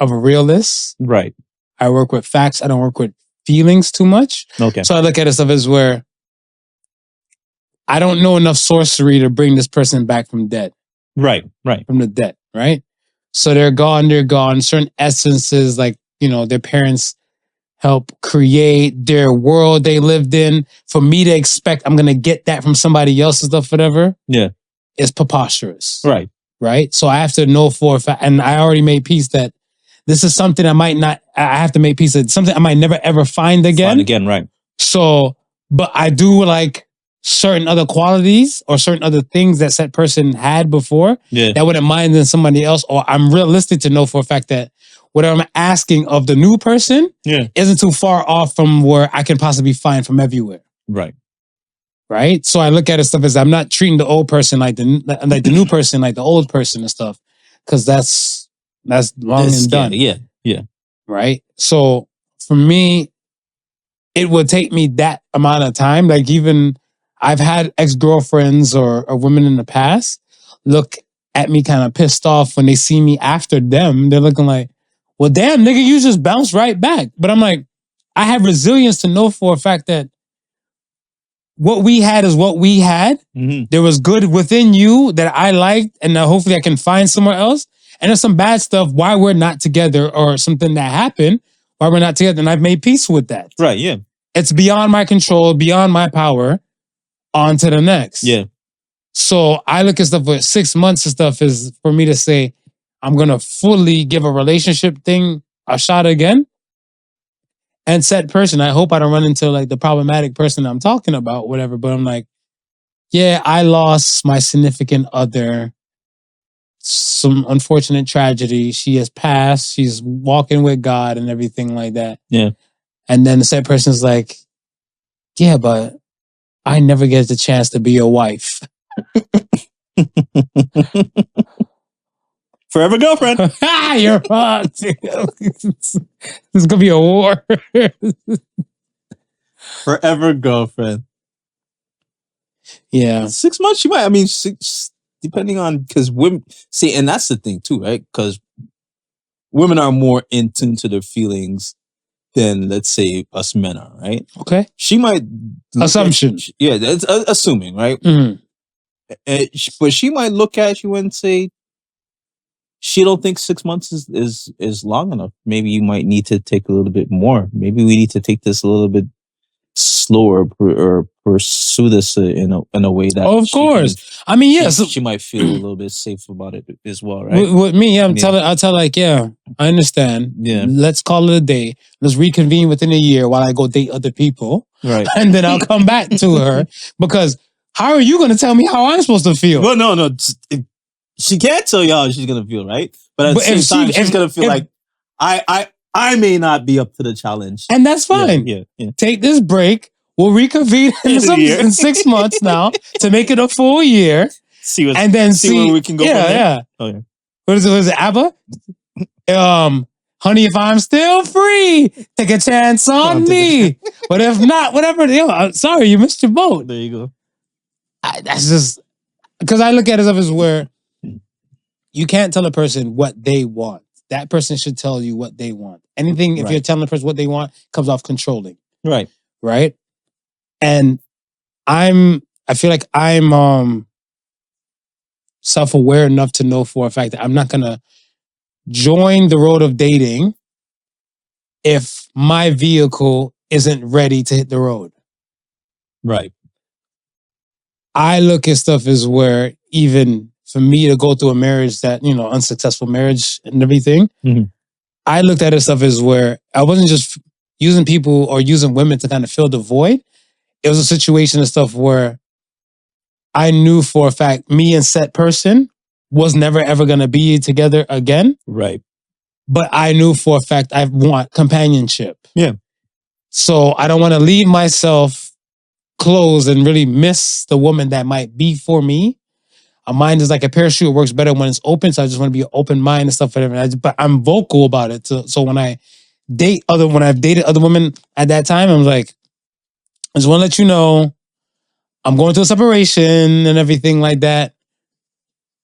of a realist. Right. I work with facts. I don't work with feelings too much. Okay. So I look at it stuff as where I don't know enough sorcery to bring this person back from dead. Right. From the dead, right? So they're gone. Certain essences, like, their parents help create their world they lived in. For me to expect I'm going to get that from somebody else and stuff, whatever, is preposterous. Right? So I have to know for a fact, and I already made peace that this is something I have to make peace that something I might never ever find again. Right. So, but I do like certain other qualities or certain other things that said person had before that wouldn't mind than somebody else. Or I'm realistic to know for a fact that whatever I'm asking of the new person isn't too far off from where I can possibly find from everywhere. Right. So I look at it stuff as I'm not treating the old person like the new person like the old person and stuff, because that's long and done. Yeah. Right. So for me, it would take me that amount of time. Like, even I've had ex-girlfriends or women in the past look at me kind of pissed off when they see me after them. They're looking like, well, damn, nigga, you just bounced right back. But I'm like, I have resilience to know for a fact that what we had is what we had. There was good within you that I liked, and hopefully I can find somewhere else. And there's some bad stuff why we're not together, or something that happened why we're not together. And I've made peace with that. Right, yeah. it's beyond my control, beyond my power. On to the next. Yeah. So I look at stuff with 6 months and stuff is for me to say, I'm going to fully give a relationship thing a shot again. And said person, I hope I don't run into like the problematic person I'm talking about, whatever. But I'm like, yeah, I lost my significant other. Some unfortunate tragedy. She has passed. She's walking with God and everything like that. Yeah. And then the said person's like, yeah, but I never get the chance to be your wife. Forever girlfriend. You're fucked. This is gonna be a war. Forever girlfriend. Yeah. 6 months, she might. I mean, depending on, because women see, and that's the thing too, right? Because women are more in tune to their feelings than, let's say, us men are, right? Okay. She might assumption. Yeah, that's assuming, right? Mm. But she might look at you and say, she don't think 6 months is long enough. Maybe you might need to take a little bit more. Maybe we need to take this a little bit slower or pursue this in a way that, of course. I mean, yes, she might feel a little bit safe about it as well, right? With me, yeah, I'll tell like, yeah, I understand. Yeah. Let's call it a day. Let's reconvene within a year while I go date other people. Right. And then I'll come back to her because how are you going to tell me how I'm supposed to feel? Well, no. She can't tell you how she's going to feel, right? But at the same time, she's going to feel like, I may not be up to the challenge. And that's fine. Yeah. Take this break. We'll reconvene in 6 months now to make it a full year. See where we can go. Yeah. Oh, yeah. What is it, ABBA? Honey, if I'm still free, take a chance on me. But if not, whatever. I'm sorry, you missed your boat. There you go. That's just because I look at it as where you can't tell a person what they want. That person should tell you what they want. Anything, if you're telling a person what they want, comes off controlling. Right. And I feel like I'm self-aware enough to know for a fact that I'm not gonna join the road of dating if my vehicle isn't ready to hit the road. Right. I look at stuff as where even for me to go through a marriage that, unsuccessful marriage and everything, I looked at it stuff as where I wasn't just using people or using women to kind of fill the void. It was a situation and stuff where I knew for a fact me and said person was never ever going to be together again. Right. But I knew for a fact I want companionship. Yeah. So I don't want to leave myself closed and really miss the woman that might be for me. A mind is like a parachute. It works better when it's open. So I just want to be an open mind and stuff. But I'm vocal about it. So when I've dated other women at that time, I'm like, I just want to let you know, I'm going through a separation and everything like that.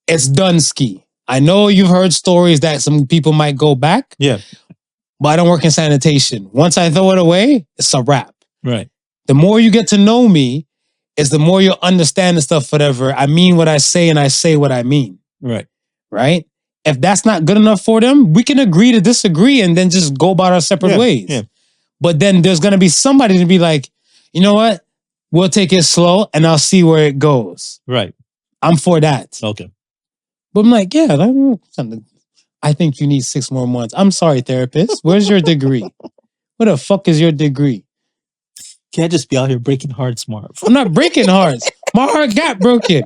It's done ski. I know you've heard stories that some people might go back. Yeah. But I don't work in sanitation. Once I throw it away, it's a wrap. Right. The more you get to know me, is the more you'll understand the stuff, whatever. I mean what I say and I say what I mean. Right. Right? If that's not good enough for them, we can agree to disagree and then just go about our separate ways. Yeah. But then there's going to be somebody to be like, you know what? We'll take it slow and I'll see where it goes. Right. I'm for that. Okay. But I'm like, yeah, I think you need 6 more months. I'm sorry, therapist. Where's your degree? What the fuck is your degree? Can't just be out here breaking hearts, Marv. I'm not breaking hearts. My heart got broken.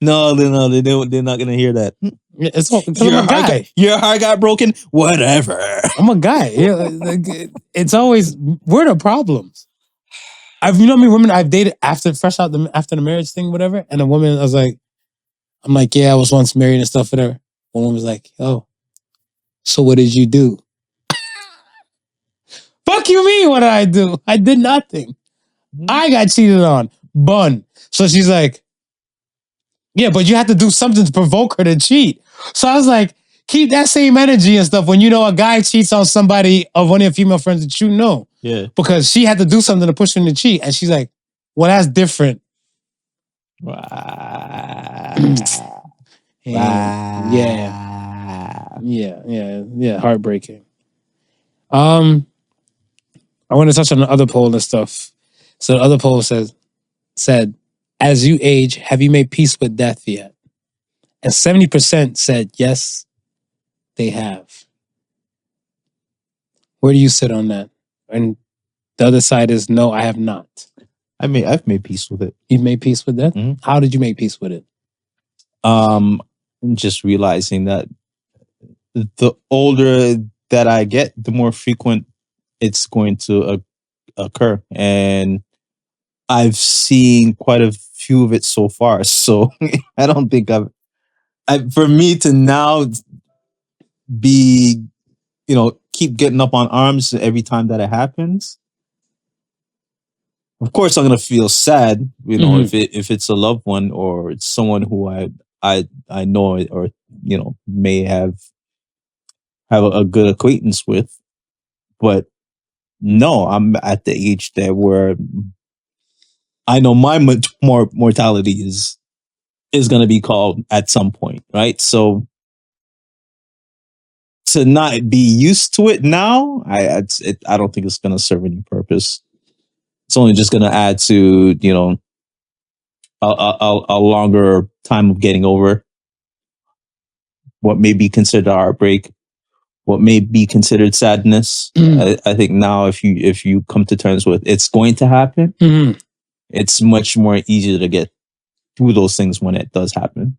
No, they're not gonna hear that. It's I'm a guy. Your heart got broken. Whatever. I'm a guy. It's always we're the problems. Women I've dated after the marriage thing, whatever. And a woman, I'm like, yeah, I was once married and stuff, whatever. One woman was like, oh, so what did you do? Fuck you mean, what did I do? I did nothing. I got cheated on. Bun. So she's like, yeah, but you have to do something to provoke her to cheat. So I was like, keep that same energy and stuff when a guy cheats on somebody of one of your female friends that you know. Yeah. Because she had to do something to push him to cheat. And she's like, well, that's different. Wow. Yeah. Heartbreaking. I want to touch on the other poll and stuff. So the other poll said, as you age, have you made peace with death yet? And 70% said yes, they have. Where do you sit on that? And the other side is no, I have not. I've made peace with it. You've made peace with that? Mhm. How did you make peace with it? Just realizing that the older that I get, the more frequent it's going to occur, and I've seen quite a few of it so far. So I don't think for me to now be, keep getting up on arms every time that it happens. Of course, I'm gonna feel sad, if it's a loved one or it's someone who I know or may have a good acquaintance with. But no, I'm at the age that where I know my mortality is gonna be called at some point, right? So to not be used to it now, I don't think it's gonna serve any purpose. It's only just gonna add to a longer time of getting over what may be considered a heartbreak, what may be considered sadness. I think now if you come to terms with it's going to happen, it's much more easier to get through those things when it does happen.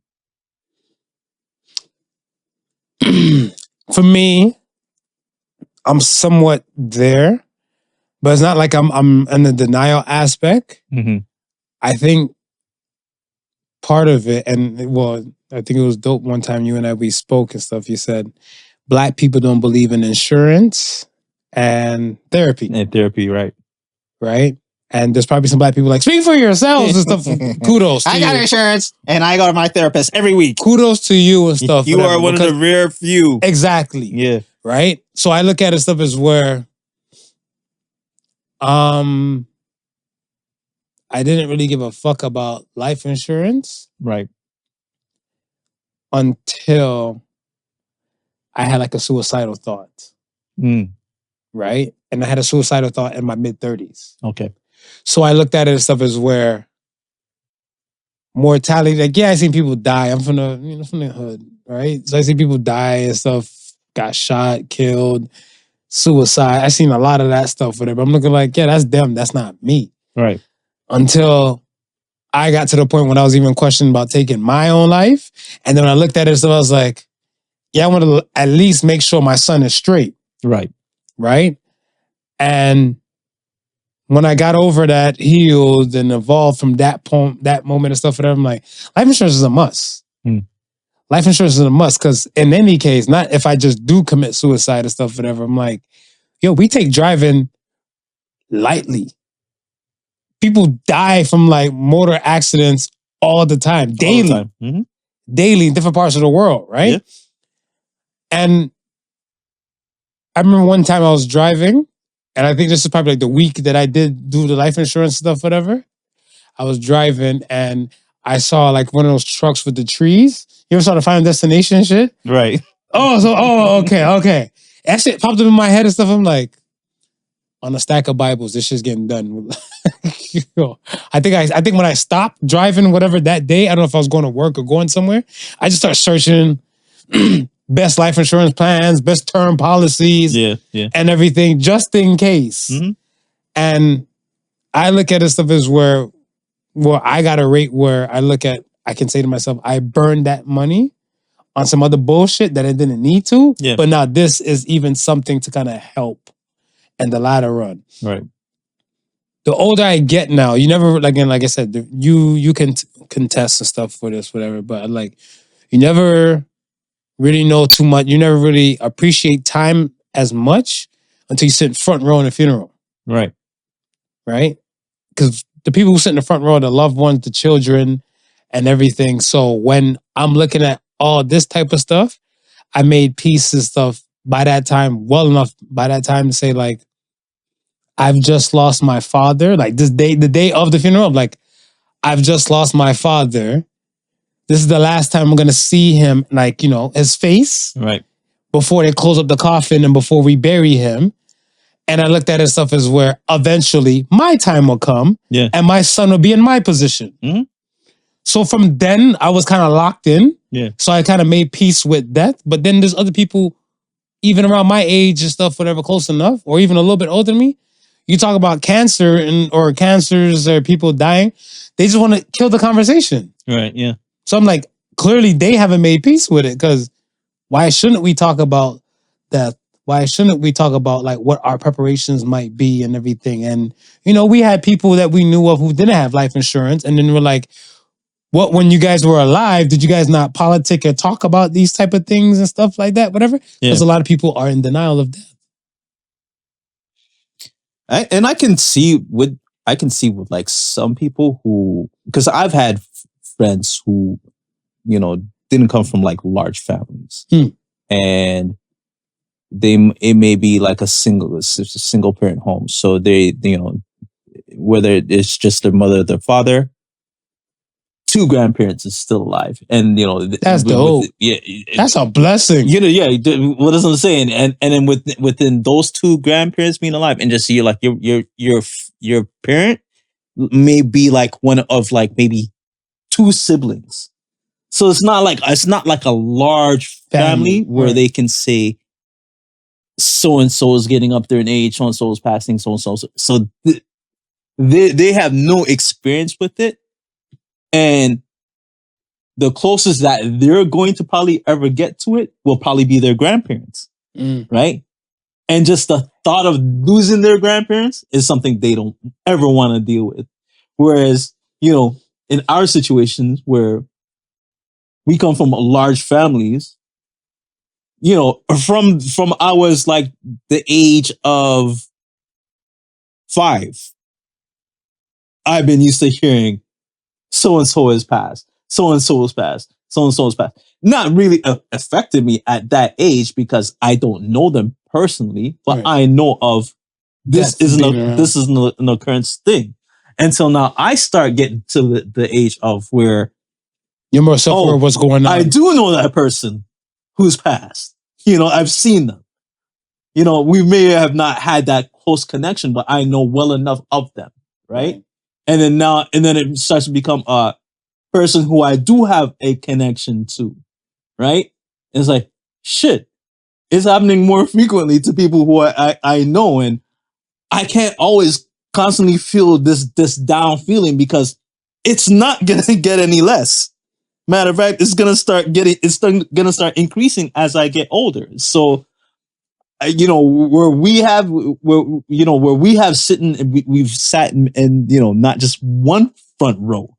For me, I'm somewhat there, but it's not like I'm in the denial aspect. Mm-hmm. I think part of it, and well, I think it was dope one time you and we spoke and stuff. You said Black people don't believe in insurance and therapy. And therapy, right? Right? And there's probably some Black people like, speak for yourselves and stuff. Kudos to I got you. insurance and I go to my therapist every week. Kudos to you and stuff. You are one of the rare few. Exactly. Yeah. Right? So I look at it stuff as where I didn't really give a fuck about life insurance. Right. Until I had like a suicidal thought. Right? And I had a suicidal thought in my mid-30s. Okay. So I looked at it and stuff as where mortality, like, yeah, I seen people die. I'm from the hood, right? So I see people die and stuff, got shot, killed, suicide. I seen a lot of that stuff with it. But I'm looking like, yeah, that's them. That's not me. Right. Until I got to the point when I was even questioning about taking my own life. And then when I looked at it, so I was like, yeah, I want to at least make sure my son is straight. Right. Right? And when I got over that, healed and evolved from that moment and stuff, whatever, I'm like, life insurance is a must. Life insurance is a must because in any case, not if I just do commit suicide and stuff, whatever, I'm like, yo, we take driving lightly. People die from like motor accidents all the time, daily. All the time. Mm-hmm. Daily in different parts of the world, right? Yeah. And I remember one time I was driving, and I think this is probably like the week that I did do the life insurance stuff, whatever. I was driving and I saw like one of those trucks with the trees. You ever saw the Final Destination shit? Right. Okay. That shit popped up in my head and stuff. I'm like, on a stack of Bibles, this shit's getting done. I think when I stopped driving, whatever that day, I don't know if I was going to work or going somewhere, I just started searching best life insurance plans, best term policies, and everything, just in case. Mm-hmm. And I look at it stuff as where I got a rate where I can say to myself, I burned that money on some other bullshit that I didn't need to. Yeah. But now this is even something to kind of help in the latter run. Right. The older I get now, you never, like I said, you can contest and stuff for this, whatever, but like, you never really know too much. You never really appreciate time as much until you sit in front row in a funeral. Right. Right? Because the people who sit in the front row are the loved ones, the children, and everything. So when I'm looking at all this type of stuff, I made peace and stuff by that time, well enough by that time to say, like, I've just lost my father. Like this day, the day of the funeral, I'm like, I've just lost my father. This is the last time I'm going to see him, like, his face. Right. Before they close up the coffin and before we bury him. And I looked at it stuff as where eventually my time will come and my son will be in my position. Mm-hmm. So from then, I was kind of locked in. Yeah. So I kind of made peace with death. But then there's other people, even around my age and stuff, whatever, close enough, or even a little bit older than me. You talk about cancer or cancers or people dying. They just want to kill the conversation. Right, yeah. So I'm like, clearly they haven't made peace with it, because why shouldn't we talk about death? Why shouldn't we talk about like what our preparations might be and everything? And, you know, we had people that we knew of who didn't have life insurance. And then we're like, what, when you guys were alive, did you guys not politic or talk about these type of things and stuff like that? Whatever. Because a lot of people are in denial of death. I can see with like some people who, because I've had friends who, you know, didn't come from like large families, and it may be like a single parent home. So they, you know, whether it's just their mother or their father, 2 grandparents is still alive, and you know that's dope. That's a blessing. You know, what I'm saying, and then within those 2 grandparents being alive, and just you're like your parent may be like one of like maybe 2 siblings, so it's not like a large family where they can say so and so is getting up there in age, so and so is passing, so and so. So they have no experience with it. And the closest that they're going to probably ever get to it will probably be their grandparents, right? And just the thought of losing their grandparents is something they don't ever want to deal with. Whereas, you know, in our situations where we come from large families, you know, from I was like the age of 5, I've been used to hearing so-and-so has passed, so-and-so has passed, so-and-so has passed. Not really affected me at that age because I don't know them personally, but I know of this is an occurrence thing. Until now, I start getting to the age of where you're more self-aware of what's going on. I do know that person who's passed. You know, I've seen them. You know, we may have not had that close connection, but I know well enough of them, right? And then it starts to become a person who I do have a connection to, right? And it's like, shit, it's happening more frequently to people who I know, and I can't always constantly feel this down feeling because it's not gonna get any less. Matter of fact, it's gonna start increasing as I get older. So, you know, where we have sitting, and we've sat in, you know, not just one front row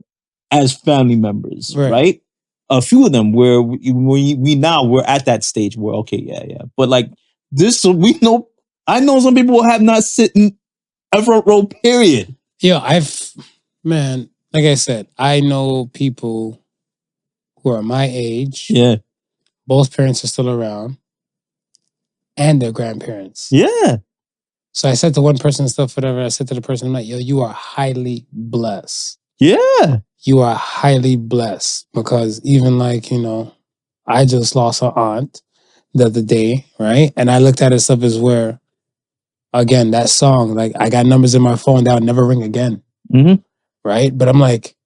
as family members, right? A few of them where we're at that stage where, okay, yeah. But like this, so I know some people have not sitting a front row, period. Yeah, like I said, I know people who are my age. Yeah. Both parents are still around. And their grandparents. Yeah. So I said to one person and stuff, whatever, I said to the person, I'm like, yo, you are highly blessed. Yeah. You are highly blessed because even like, you know, I just lost an aunt the other day, right? And I looked at it stuff as where, again, that song, like I got numbers in my phone that would never ring again. Mm-hmm. Right? But I'm like,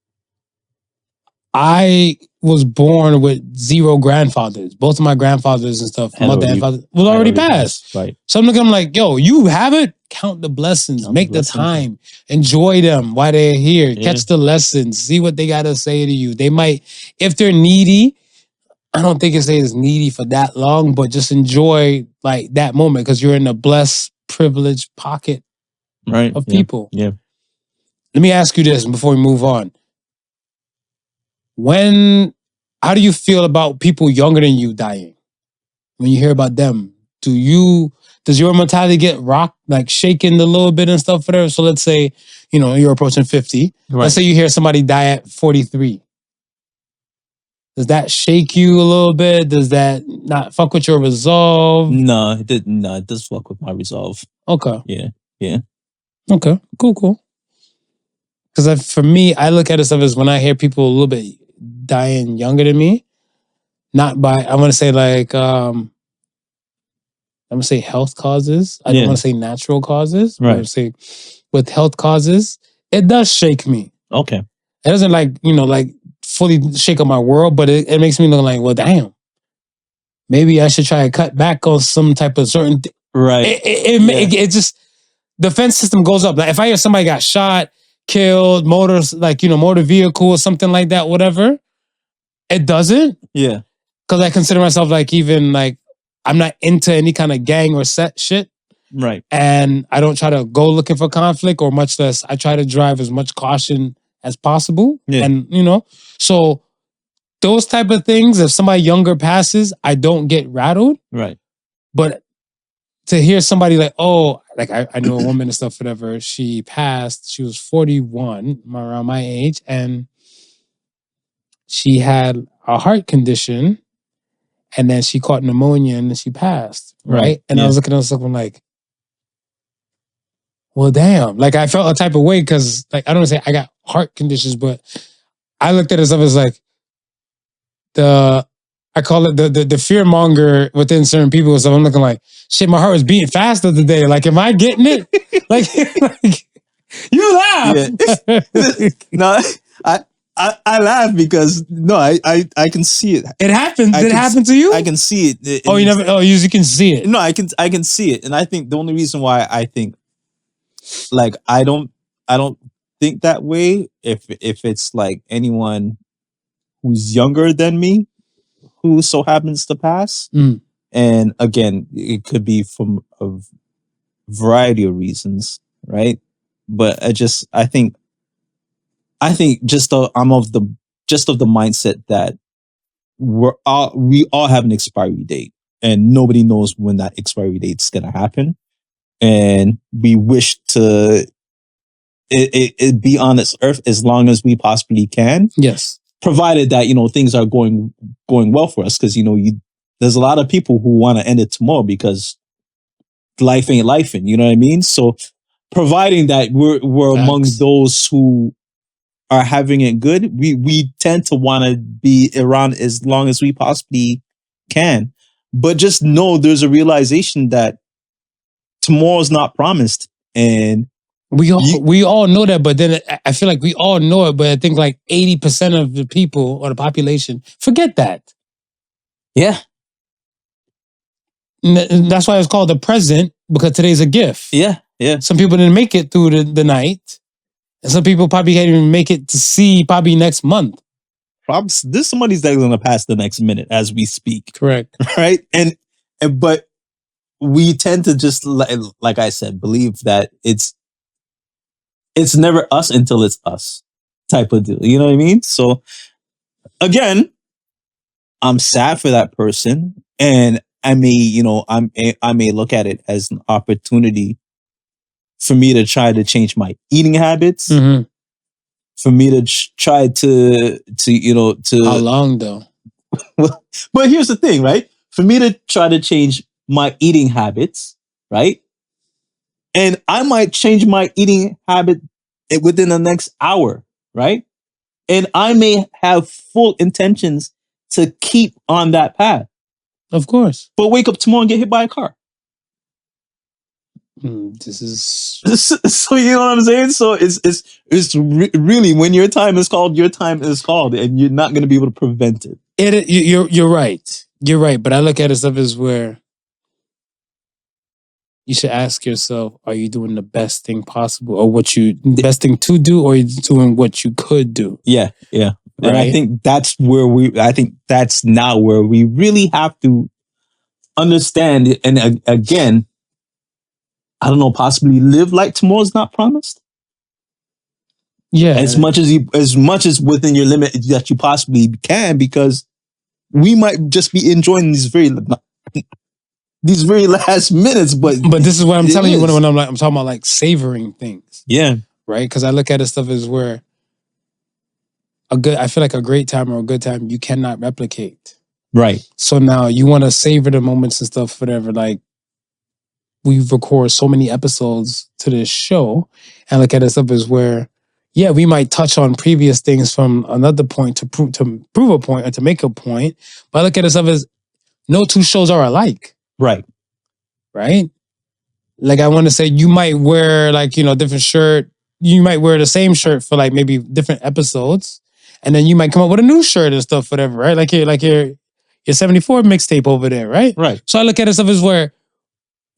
I was born with 0 grandfathers. Both of my grandfathers and stuff, mother and father, was already passed. Right. So I'm like, yo, you have it? Count the blessings. Make the time. Enjoy them while they're here. Yeah. Catch the lessons. See what they got to say to you. They might, if they're needy, I don't think it's needy for that long, but just enjoy like that moment because you're in a blessed, privileged pocket of people. Yeah. Let me ask you this before we move on. How do you feel about people younger than you dying? When you hear about them, does your mentality get rocked, like shaken a little bit and stuff for them? So let's say, you know, you're approaching 50. Right. Let's say you hear somebody die at 43. Does that shake you a little bit? Does that not fuck with your resolve? No, it didn't. No, it does fuck with my resolve. Okay. Yeah. Okay, cool. Because for me, I look at it stuff as when I hear people a little bit dying younger than me, not by, I want to say like I'm gonna say health causes. I don't want to say natural causes. Right. I'm gonna say with health causes, it does shake me. Okay. It doesn't like fully shake up my world, but it makes me look like, well, damn. Maybe I should try to cut back on some type of certain. Right. It just defense system goes up. Like if I hear somebody got shot, killed, motor vehicle or something like that, whatever. It doesn't. Yeah. Because I consider myself I'm not into any kind of gang or set shit. Right. And I don't try to go looking for conflict, or much less I try to drive as much caution as possible. Yeah. And so those type of things, if somebody younger passes, I don't get rattled. Right. But to hear somebody I know a woman and stuff, whatever, she passed, she was 41, around my age, and she had a heart condition, and then she caught pneumonia and then she passed. Right. And I was looking at myself, I'm like, well, damn. I felt a type of way because, I don't want to say I got heart conditions, but I looked at it as I call it the fear monger within certain people. So I'm looking like, shit, my heart was beating faster today. Am I getting it? You laugh. Yeah. No, I laugh because I can see it. It happened. Did it happen to you? I can see it. You can see it. No, I can see it. And I think the only reason why I think I don't think that way if it's anyone who's younger than me who so happens to pass. And again, it could be from a variety of reasons, right? But I think I'm of the mindset that we all have an expiry date, and nobody knows when that expiry date's gonna happen. And we wish to it be on this earth as long as we possibly can. Yes. Provided that, things are going well for us. Because, there's a lot of people who want to end it tomorrow because life ain't lifing, you know what I mean? So providing that we're among those who are having it good, we tend to want to be around as long as we possibly can. But just know there's a realization that tomorrow's not promised. And we all know that, but then I feel like we all know it, but I think 80% of the people or the population forget that. Yeah. And that's why it's called the present, because today's a gift. Yeah, yeah. Some people didn't make it through the night. And some people probably can't even make it to see probably next month. There's somebody's that's going to pass the next minute as we speak. Correct. Right? But we tend to just, like I said, believe that it's never us until it's us type of deal. You know what I mean? So again, I'm sad for that person. And I may, I may look at it as an opportunity for me to try to change my eating habits. Mm-hmm. For me to try to How long though? But here's the thing, right? For me to try to change my eating habits, right? And I might change my eating habit within the next hour, right? And I may have full intentions to keep on that path. Of course. But wake up tomorrow and get hit by a car. This is... So you know what I'm saying? So it's really, when your time is called, and you're not going to be able to prevent it. You're right. You're right. But I look at it stuff as where you should ask yourself, are you doing the best thing possible, or best thing to do, or are you doing what you could do? Yeah, yeah. Right? And I think that's now where we really have to understand. And again, I don't know, possibly live like tomorrow's not promised. Yeah. As much as within your limit that you possibly can, because we might just be enjoying these very last minutes, but this is what I'm telling you when I'm talking about savoring things. Yeah. Right? Because I look at it stuff as where I feel like a great time or a good time you cannot replicate. Right. So now you want to savor the moments and stuff, whatever. We record so many episodes to this show, and look at it stuff as where, yeah, we might touch on previous things from another point to prove a point or to make a point. But I look at it stuff as no two shows are alike. Right. right? Like I want to say you might wear like, different shirt. You might wear the same shirt for like maybe different episodes. And then you might come up with a new shirt and stuff, whatever, right? Like your 74 mixtape over there, right? Right. So I look at it stuff as where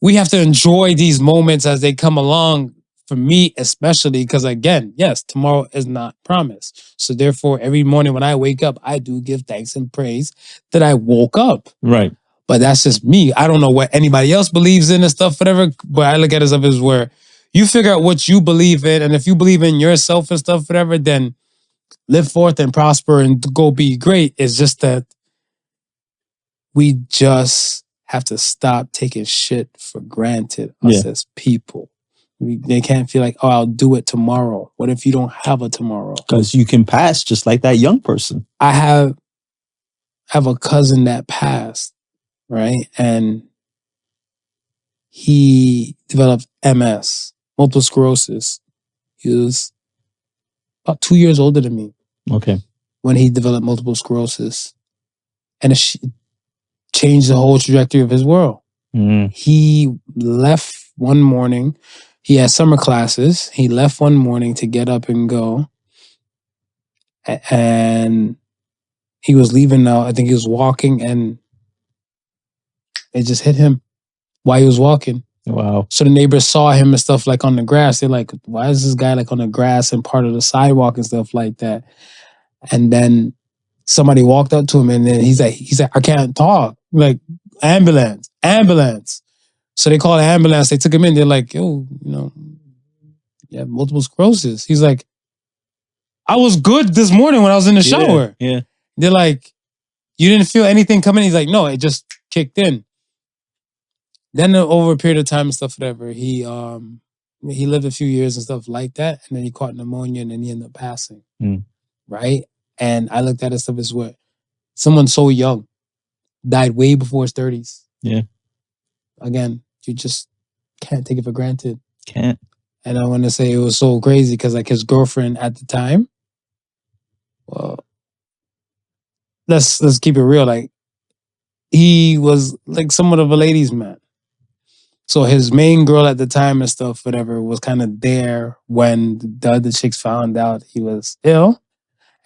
we have to enjoy these moments as they come along. For me, especially, because again, yes, tomorrow is not promised. So therefore, every morning when I wake up, I do give thanks and praise that I woke up. Right. But that's just me. I don't know what anybody else believes in and stuff, whatever. But I look at it as where you figure out what you believe in. And if you believe in yourself and stuff, whatever, then live forth and prosper and go be great. It's just that we just have to stop taking shit for granted, us as people. They can't feel like, oh, I'll do it tomorrow. What if you don't have a tomorrow? Because you can pass just like that young person. I have a cousin that passed, right? And he developed MS, multiple sclerosis. He was about 2 years older than me. Okay. When he developed multiple sclerosis. And it changed the whole trajectory of his world. Mm. He left one morning. He had summer classes. He left one morning to get up and go. And he was leaving now. I think he was walking and it just hit him while he was walking. Wow. So the neighbors saw him and stuff like on the grass. They're like, why is this guy like on the grass and part of the sidewalk and stuff like that? And then somebody walked up to him and then he's like, I can't talk. Like, ambulance. So they called the ambulance. They took him in. They're like, yo, you have multiple sclerosis. He's like, I was good this morning when I was in the shower. Yeah. They're like, you didn't feel anything coming? He's like, no, it just kicked in. Then over a period of time and stuff, whatever, he lived a few years and stuff like that. And then he caught pneumonia and then he ended up passing. Mm. Right? And I looked at it stuff as what? Someone so young died way before his 30s. Yeah. Again, you just can't take it for granted. Can't. And I want to say it was so crazy because like his girlfriend at the time, well, let's keep it real. Like he was like somewhat of a ladies' man. So his main girl at the time and stuff, whatever, was kind of there when the other chicks found out he was ill.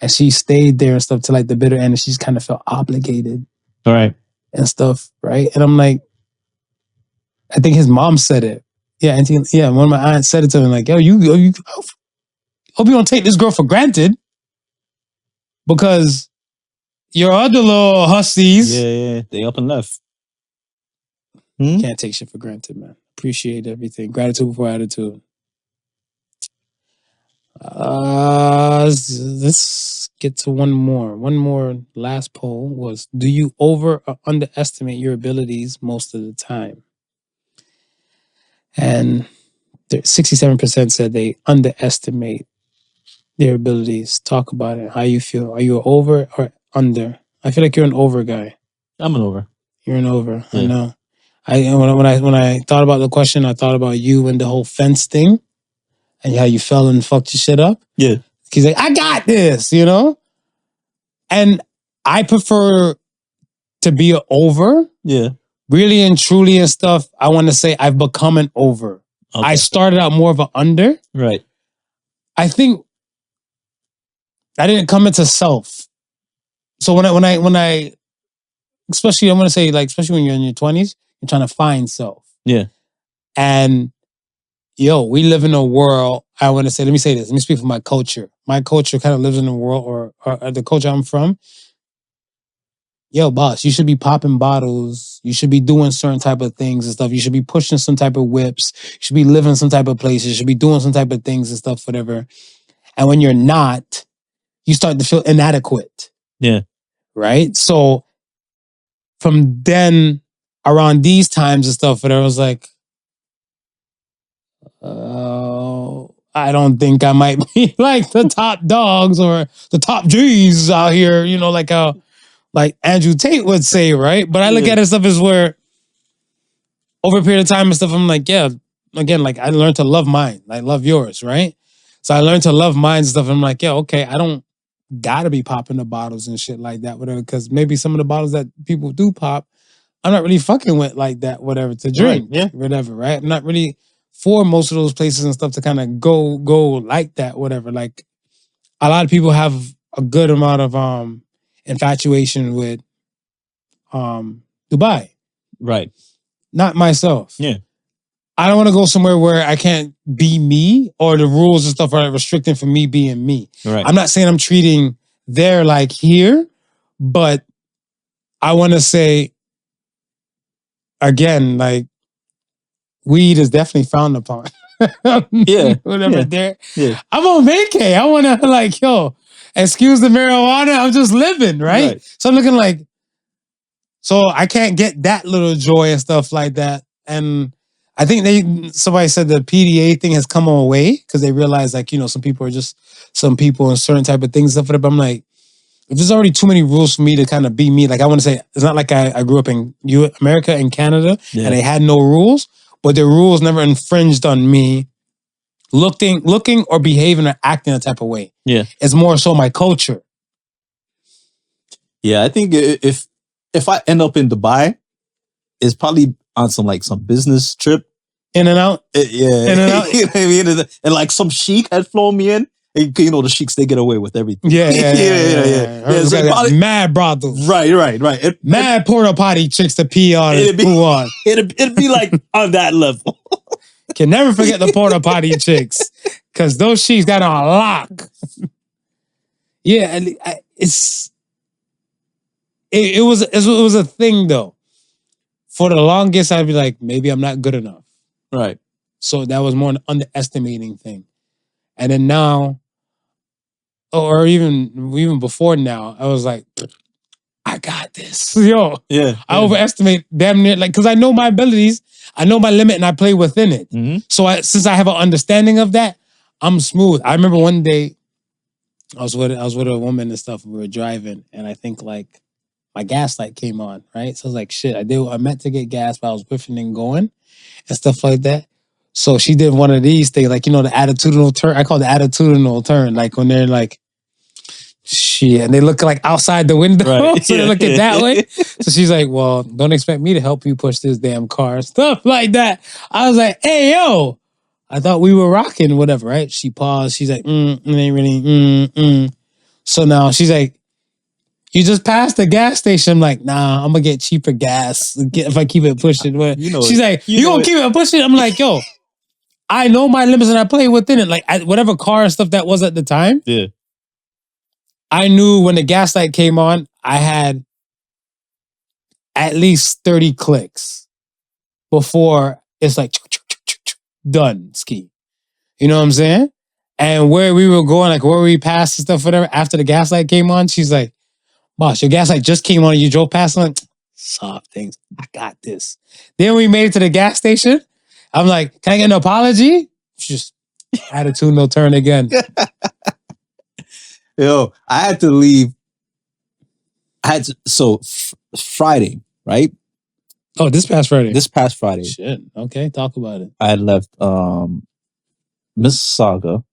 And she stayed there and stuff till like the bitter end. And she just kind of felt obligated. All right. And stuff, right? And I'm like, I think his mom said it. Yeah, one of my aunts said it to him, like, yo, you hope you don't take this girl for granted. Because your other little hussies. Yeah, they up and left. Can't take shit for granted, man. Appreciate everything. Gratitude before attitude. Let's get to one more. One more last poll was, do you over or underestimate your abilities most of the time? And 67% said they underestimate their abilities. Talk about it. How you feel. Are you over or under? I feel like you're an over guy. I'm an over. You're an over. Yeah. I know. When I thought about the question, I thought about you and the whole fence thing and how you fell and fucked your shit up. Yeah. He's like, I got this, And I prefer to be an over. Yeah. Really and truly and stuff, I want to say I've become an over. Okay. I started out more of an under. Right. I think I didn't come into self. So when I especially I want to say like especially when you're in your 20s, you're trying to find self. Yeah. And we live in a world, I want to say, let me say this, let me speak for my culture. My culture kind of lives in a world or the culture I'm from. Yo, boss, you should be popping bottles. You should be doing certain type of things and stuff. You should be pushing some type of whips. You should be living some type of places. You should be doing some type of things and stuff, whatever. And when you're not, you start to feel inadequate. Yeah. Right? So from then, around these times and stuff, whatever, I was like, I don't think I might be like the top dogs or the top G's out here, like how like Andrew Tate would say, right? But I look at it stuff as where over a period of time and stuff, I'm like, yeah, again, like I learned to love mine, like love yours, right? So I learned to love mine and stuff. And I'm like, yeah, okay, I don't gotta be popping the bottles and shit like that, whatever, because maybe some of the bottles that people do pop I'm not really fucking with like that, whatever, to drink, whatever, right? I'm not really for most of those places and stuff to kind of go like that, whatever. Like a lot of people have a good amount of infatuation with Dubai. Right. Not myself. Yeah. I don't want to go somewhere where I can't be me or the rules and stuff are restricting for me being me. Right. I'm not saying I'm treating there like here, but I want to say, again, like, weed is definitely frowned upon. Whatever there. Yeah. I'm on vacay. I want to like, yo, excuse the marijuana. I'm just living, right? So I'm looking like, so I can't get that little joy and stuff like that. And I think somebody said the PDA thing has come away because they realize like, you know, some people and certain type of things stuff. But I'm like, if there's already too many rules for me to kind of be me, like I want to say, it's not like I grew up in America and Canada and they had no rules, but the rules never infringed on me looking or behaving or acting a type of way. Yeah. It's more so my culture. Yeah, I think if I end up in Dubai, it's probably on some business trip. In and out? Yeah. In and out? You know what I mean? And like some sheik had flown me in. And, you know, the sheiks, they get away with everything. Yeah. So probably, mad brothels. Right. Mad porta potty chicks to pee on and poo on. It'd be like on that level. Can never forget the porta potty chicks. Because those sheiks got on lock. Yeah, it was a thing though. For the longest, I'd be like, maybe I'm not good enough. Right. So that was more an underestimating thing. And then now, or even before now, I was like, I got this. Yo. Yeah. I overestimate damn near, like, because I know my abilities, I know my limit, and I play within it. Mm-hmm. So since I have an understanding of that, I'm smooth. I remember one day, I was with a woman and stuff. We were driving, and I think like my gas light came on, right? So I was like, shit, I meant to get gas, but I was whiffing and going and stuff like that. So she did one of these things, like, you know, the attitudinal turn. I call it the attitudinal turn, like when they're like, shit, and they look like outside the window, right. So they're looking that way. So she's like, well, don't expect me to help you push this damn car, stuff like that. I was like, hey, yo, I thought we were rocking, whatever, right? She paused. She's like, it ain't really, So now she's like, you just passed the gas station. I'm like, nah, I'm gonna get cheaper gas if I keep it pushing. You know, she's like, you gonna keep it pushing? I'm like, yo, I know my limits and I play within it. Like whatever car and stuff that was at the time. Yeah. I knew when the gas light came on, I had at least 30 clicks before it's like done ski. You know what I'm saying? And where we were going, like where we passed and stuff, whatever, after the gas light came on, she's like, boss, your gas light just came on and you drove past. I'm like, soft things. I got this. Then we made it to the gas station. I'm like, can I get an apology? Just attitude, no turn again. Yo, I had to leave. Friday, right? Oh, this past Friday. This past Friday. Shit. Okay, talk about it. I had left Mississauga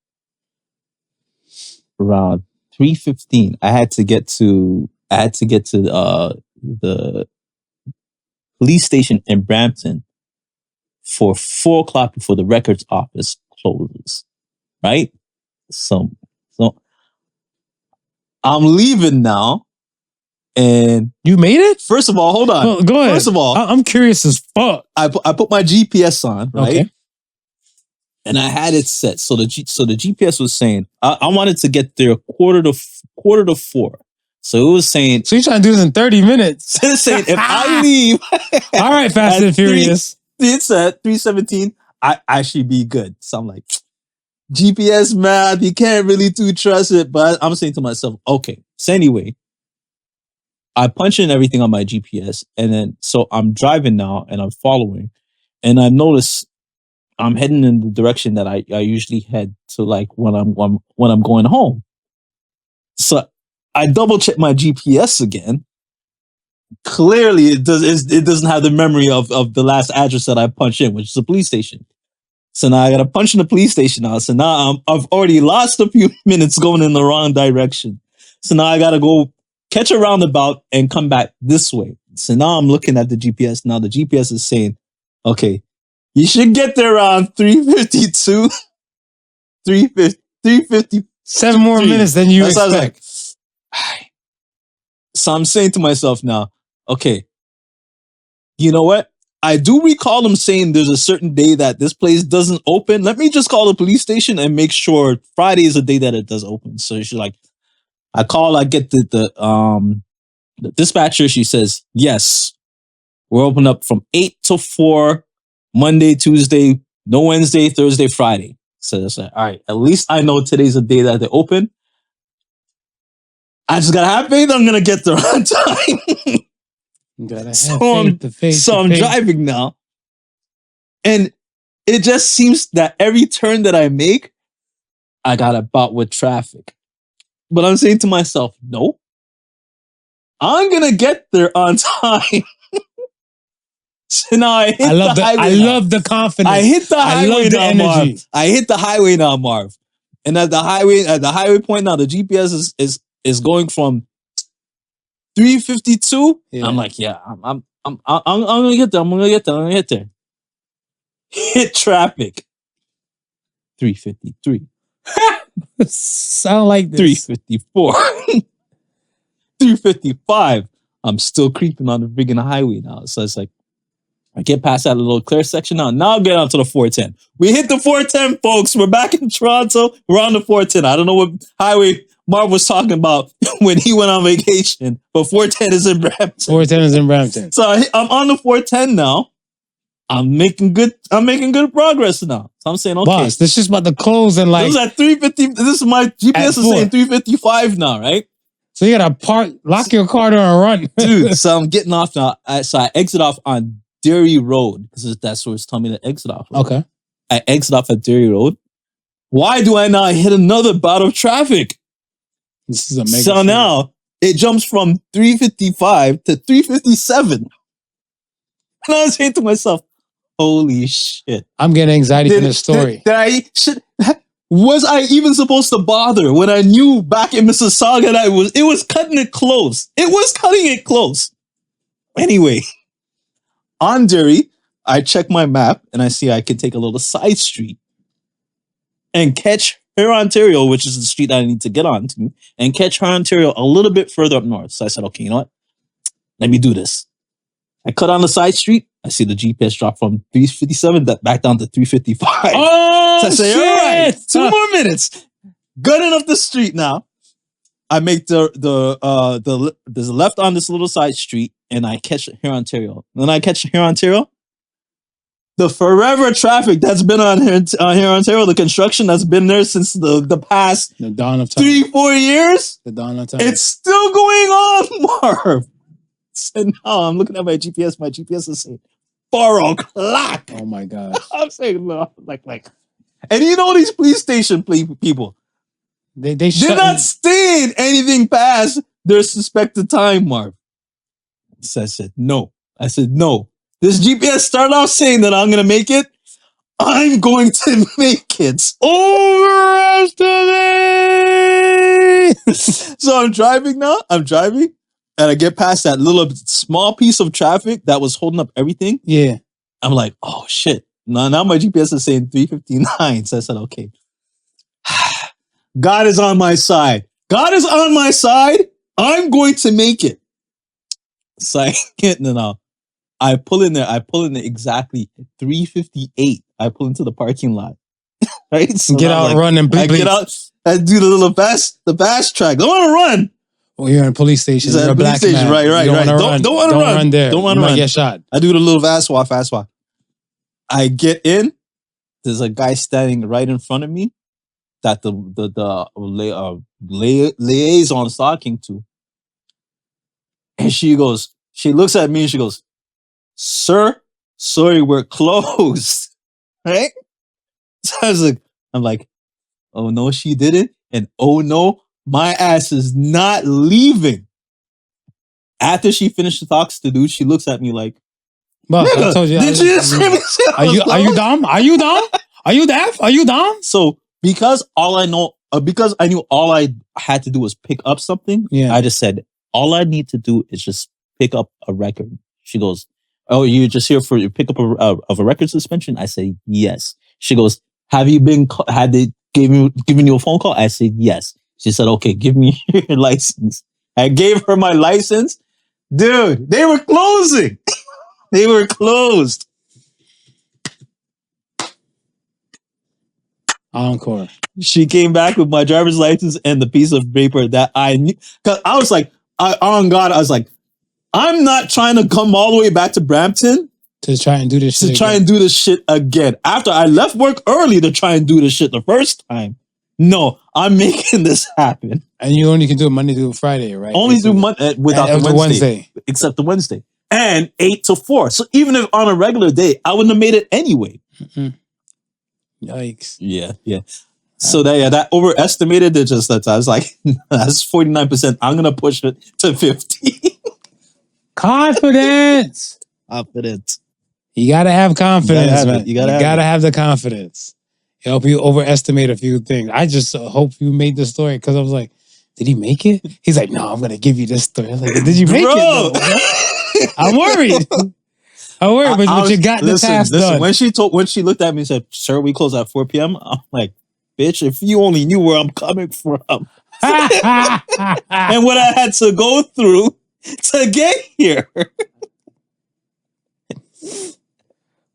around 3:15. I had to get to the police station in Brampton for 4:00 before the records office closes. Right? So I'm leaving now. And you made it? First of all, hold on. Well, go ahead. First of all, I'm curious as fuck. I put my GPS on, right? Okay. And I had it set. So the GPS was saying I wanted to get there quarter to 4. So it was saying. So you're trying to do this in 30 minutes? It's saying if I leave, all right, Fast and Furious. It's at 3:17. I should be good. So I'm like, GPS math, you can't really too trust it. But I'm saying to myself, okay. So anyway, I punch in everything on my GPS, and then so I'm driving now, and I'm following, and I notice I'm heading in the direction that I usually head to, like when I'm going home. So I double check my GPS again. Clearly, it doesn't have the memory of the last address that I punched in, which is a police station. So now I got to punch in the police station now. So now I've already lost a few minutes going in the wrong direction. So now I got to go catch a roundabout and come back this way. So now I'm looking at the GPS. Now the GPS is saying, okay, you should get there around 3:52, 3:50. 7 more minutes than you That's what I was expect. like. So I'm saying to myself now, okay, you know what? I do recall them saying there's a certain day that this place doesn't open. Let me just call the police station and make sure Friday is the day that it does open. So she's like, I get the dispatcher. She says, yes, we're open up from 8 to 4, Monday, Tuesday, no Wednesday, Thursday, Friday. So it's like, all right, at least I know today's the day that they open. I just gotta have faith I'm gonna get there on time. So I'm driving now. And it just seems that every turn that I make, I got a bout with traffic. But I'm saying to myself, no, I'm gonna get there on time. So now I hit the highway. I love the confidence. I hit the highway. I love the energy. Marv. I hit the highway now, Marv. And at the highway point now, the GPS is going from 3:52. Yeah. I'm like, yeah, I'm gonna get there. I'm gonna get there. Hit traffic. 3:53. Sound like this. 3:54. 3:55. I'm still creeping on the friggin' highway now. So it's like, I get past that little clear section now. Now I'll get onto the 410. We hit the 410, folks. We're back in Toronto. We're on the 410. I don't know what highway Marv was talking about when he went on vacation, but 410 is in Brampton. 410 is in Brampton. So I'm on the 410 now. I'm making good progress now. So I'm saying, okay. Boss, this is about to close and like. This is at 3:50. This is my GPS is saying 3:55 now, right? So you gotta lock your car door and run. Dude, so I'm getting off now. So I exit off on Derry Road because that's where it's telling me to exit off. Right? Okay. I exit off at Derry Road. Why do I now hit another bout of traffic? This is amazing. So now it jumps from 3:55 to 3:57. And I was saying to myself, holy shit. I'm getting anxiety from this story. Was I even supposed to bother when I knew back in Mississauga that it was cutting it close? It was cutting it close. Anyway, on Derry, I check my map and I see I can take a little side street and catch Huron, Ontario, which is the street that I need to get onto, and catch Huron, Ontario a little bit further up north. So I said, okay, you know what? Let me do this. I cut on the side street. I see the GPS drop from 3:57 back down to 3:55. Oh, so I say, shit! All right, 2 more minutes. Good enough the street now. I make there's a left on this little side street, and I catch Huron, Ontario. Then I catch Huron, Ontario. The forever traffic that's been on here in Ontario, the construction that's been there since the past the dawn of time. 3-4 years. The dawn of time. It's still going on, Marv. So now I'm looking at my GPS. My GPS is saying 4 o'clock. Oh my gosh. I'm saying no, like, and you know these police station people. They're not staying anything past their suspected time, Marv. So I said no. This GPS started off saying that I'm gonna make it. I'm going to make it. Overestimate. So I'm driving now. And I get past that little small piece of traffic that was holding up everything. Yeah. I'm like, oh shit. Now my GPS is saying 3:59. So I said, okay. God is on my side. I'm going to make it. So I get I pull in there exactly at 3:58. I pull into the parking lot. Right? So get out, run, and I get out. I do the fast track. Don't want to run. Well, you're in a police station. You're a black man. Right. Don't want to run there. Don't want to run. Get shot. I do the little fast walk. I get in. There's a guy standing right in front of me that the liaison is talking to. And she looks at me and she goes, "Sir, sorry, we're closed." Right? So I'm like, oh no, she didn't. And oh no, my ass is not leaving. After she finished the talks to dude, she looks at me like, "But I told you, did you just hear me say are you dumb? Are you dumb? Are you deaf? Are you dumb?" So because I knew all I had to do was pick up something, yeah. I just said, all I need to do is just pick up a record. She goes, "Oh, you're just here for pick up of a record suspension?" I say, "Yes." She goes, "Have you been? Had they given you a phone call?" I said, "Yes." She said, "Okay, give me your license." I gave her my license. Dude, they were closing. They were closed. Encore. She came back with my driver's license and the piece of paper that I knew. Cause I was like, on God, I was like, I'm not trying to come all the way back to Brampton to try and do this shit. To try and do this shit again. After I left work early to try and do this shit the first time. No, I'm making this happen. And you only can do it Monday through Friday, right? Only do without the Wednesday. Except the Wednesday. And 8 to 4. So even if on a regular day, I wouldn't have made it anyway. Mm-hmm. Yikes. Yeah. So that overestimated it. Just that I was like, that's 49%. I'm gonna push it to 50. Confidence. You gotta have confidence, man. You gotta have the confidence. Help you overestimate a few things. I just hope you made the story because I was like, did he make it? He's like, no, I'm gonna give you this story. I was like, did you make it? Though? I'm worried. But you got the task done. When she looked at me and said, "Sir, we close at 4 p.m." I'm like, bitch, if you only knew where I'm coming from and what I had to go through to get here.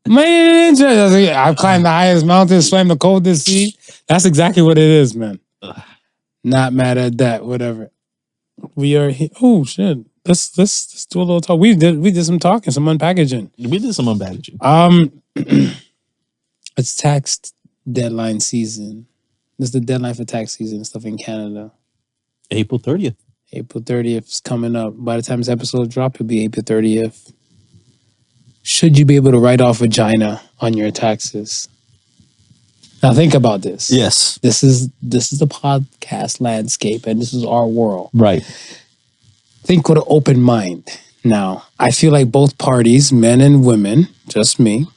Man, I've climbed the highest mountain, swam the coldest sea. That's exactly what it is, man. Not mad at that. Whatever. We are here. Oh shit. Let's do a little talk. We did some talking, some unpackaging. It's tax deadline season. This is the deadline for tax season and stuff in Canada. April 30th. April 30th is coming up. By the time this episode drops, it'll be April 30th. Should you be able to write off vagina on your taxes? Now think about this. Yes. This is the podcast landscape and this is our world. Right. Think with an open mind. Now, I feel like both parties, men and women, just me,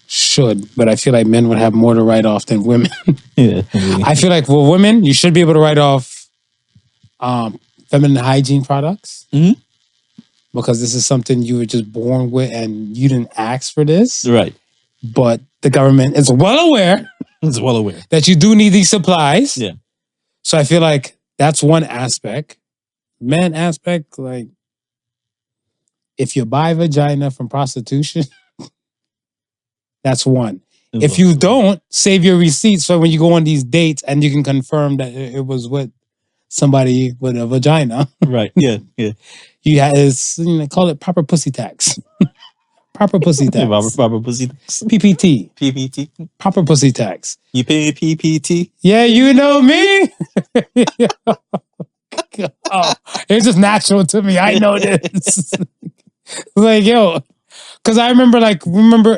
should, but I feel like men would have more to write off than women. Yeah. I feel like for women, you should be able to write off feminine hygiene products. Mm-hmm. Because this is something you were just born with and you didn't ask for this. Right. But the government is well aware. That you do need these supplies. Yeah. So I feel like that's one aspect. Man aspect, like, if you buy vagina from prostitution, that's one. If you don't, save your receipts so when you go on these dates and you can confirm that it was with somebody with a vagina. Right. Yeah. Call it proper pussy tax. Proper pussy tax. Proper pussy tax. PPT. Proper pussy tax. You pay PPT? Yeah, you know me. Oh, it's just natural to me. I know this. Like, yo, because I remember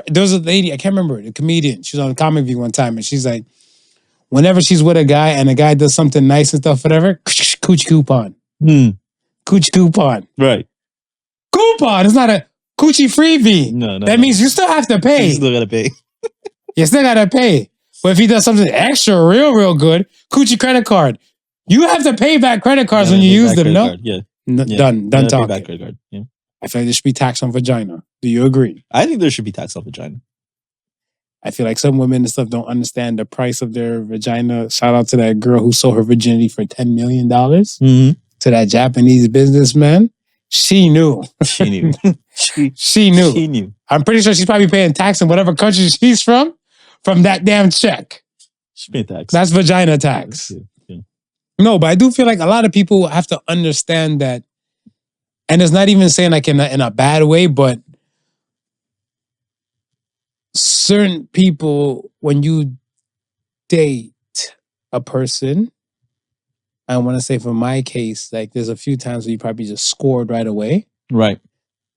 there was a lady, I can't remember, a comedian. She was on Comic View one time and she's like, whenever she's with a guy and a guy does something nice and stuff, whatever, coochie coupon. Coochie coupon. Right. Coupon. It's not a coochie freebie. No. That means you still have to pay. You still gotta pay. You still gotta pay. But if he does something extra, real good, coochie credit card. You have to pay back credit cards when you use them, no? Yeah. Done talking. Back credit card. Yeah. I feel like there should be tax on vagina. Do you agree? I think there should be tax on vagina. I feel like some women and stuff don't understand the price of their vagina. Shout out to that girl who sold her virginity for $10 million to that Japanese businessman. She knew. She knew. She knew. I'm pretty sure she's probably paying tax in whatever country she's from that damn check. She paid tax. That's vagina tax. Yeah. No, but I do feel like a lot of people have to understand that, and it's not even saying like in a bad way, but certain people, when you date a person, I want to say for my case, like there's a few times where you probably just scored right away. Right.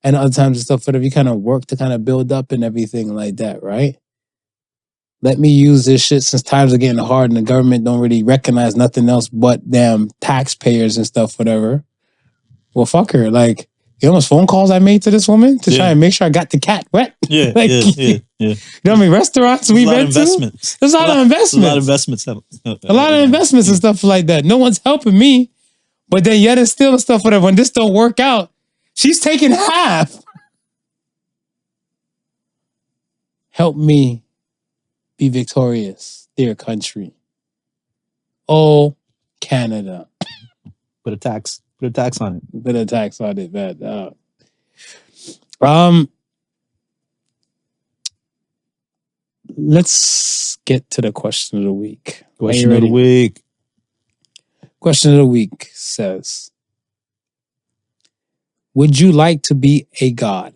And other times and stuff, whatever, you kind of work to kind of build up and everything like that, right? Let me use this shit since times are getting hard and the government don't really recognize nothing else but damn taxpayers and stuff, whatever. Well, fuck her. Like, you know how much phone calls I made to this woman to try and make sure I got the cat wet? Yeah, like, yeah. You know how many restaurants we've been to? There's a lot of investments. A lot of investments. A lot of investments and stuff like that. No one's helping me, But then yet and still and stuff, whatever. When this don't work out, she's taking half. Help me be victorious, dear country. Oh, Canada. Put a tax on it. Put a tax on it, man. Let's get to the question of the week. Question of the week. Question of the week says, would you like to be a god?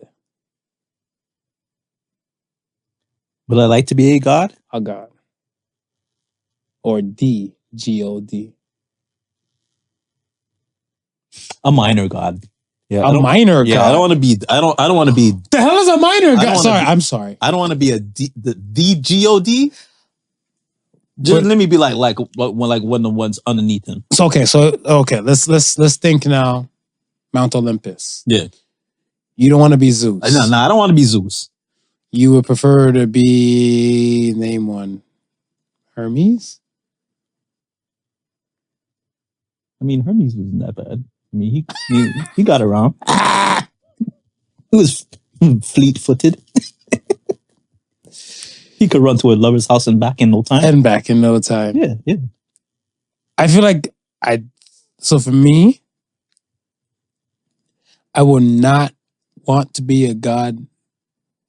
Would I like to be a god? A god. Or D-G-O-D. A minor god. Yeah, a minor god. Yeah, I don't want to be. I don't want to be. The hell is a minor god? Sorry, I'm sorry. I don't want to be the God. Just let me be like one of the ones underneath him. So okay. Let's think now. Mount Olympus. Yeah. You don't want to be Zeus. No, I don't want to be Zeus. You would prefer to be, name one, Hermes? I mean, Hermes wasn't that bad. I mean, he got around. He was fleet-footed. He could run to a lover's house and back in no time. Yeah. I feel like so for me, I will not want to be a god.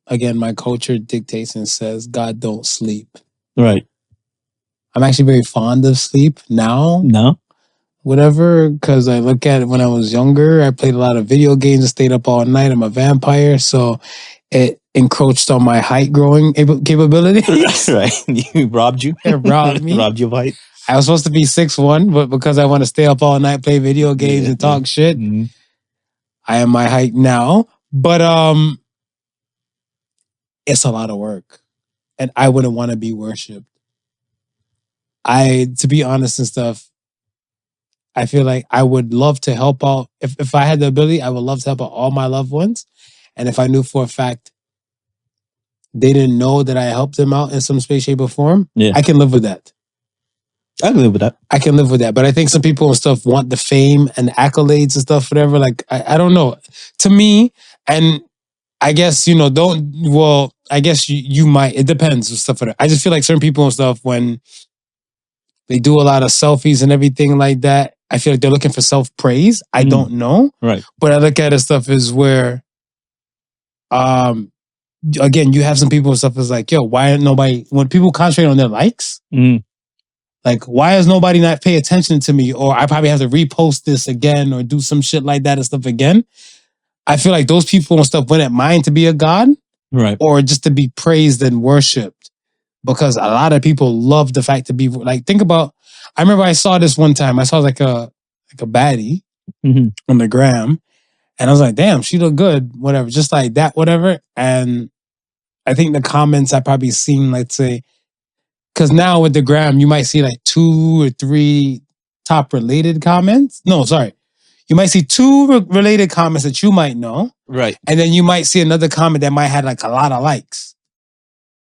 Again, my culture dictates and says God don't sleep. Right. I'm actually very fond of sleep now. No. Whatever, because I look at it when I was younger, I played a lot of video games and stayed up all night. I'm a vampire, so it encroached on my height growing capability. Right. You robbed you. It robbed me. Robbed you of height. I was supposed to be 6'1", but because I want to stay up all night, play video games and talk shit, I am my height now. But it's a lot of work. And I wouldn't want to be worshipped. To be honest and stuff, I feel like I would love to help out. If I had the ability, I would love to help out all my loved ones. And if I knew for a fact they didn't know that I helped them out in some space, shape, or form, I can live with that. I can live with that. But I think some people and stuff want the fame and accolades and stuff, whatever. Like, I don't know. To me, and I guess, I guess you might. It depends and stuff. I just feel like certain people and stuff, when they do a lot of selfies and everything like that, I feel like they're looking for self-praise. I don't know. Right. But I look at it stuff is where, again, you have some people and stuff is like, yo, why nobody, when people concentrate on their likes, like, why does nobody not pay attention to me? Or I probably have to repost this again or do some shit like that and stuff again. I feel like those people and stuff wouldn't mind to be a god. Right. Or just to be praised and worshipped. Because a lot of people love the fact to be, like, think about, I remember I saw this one time. I saw like a baddie on the gram. And I was like, damn, she look good, whatever. Just like that, whatever. And I think the comments I probably seen, let's say, because now with the gram, you might see like 2 or 3 top related comments. No, sorry. You might see 2 related comments that you might know. Right. And then you might see another comment that might have like a lot of likes.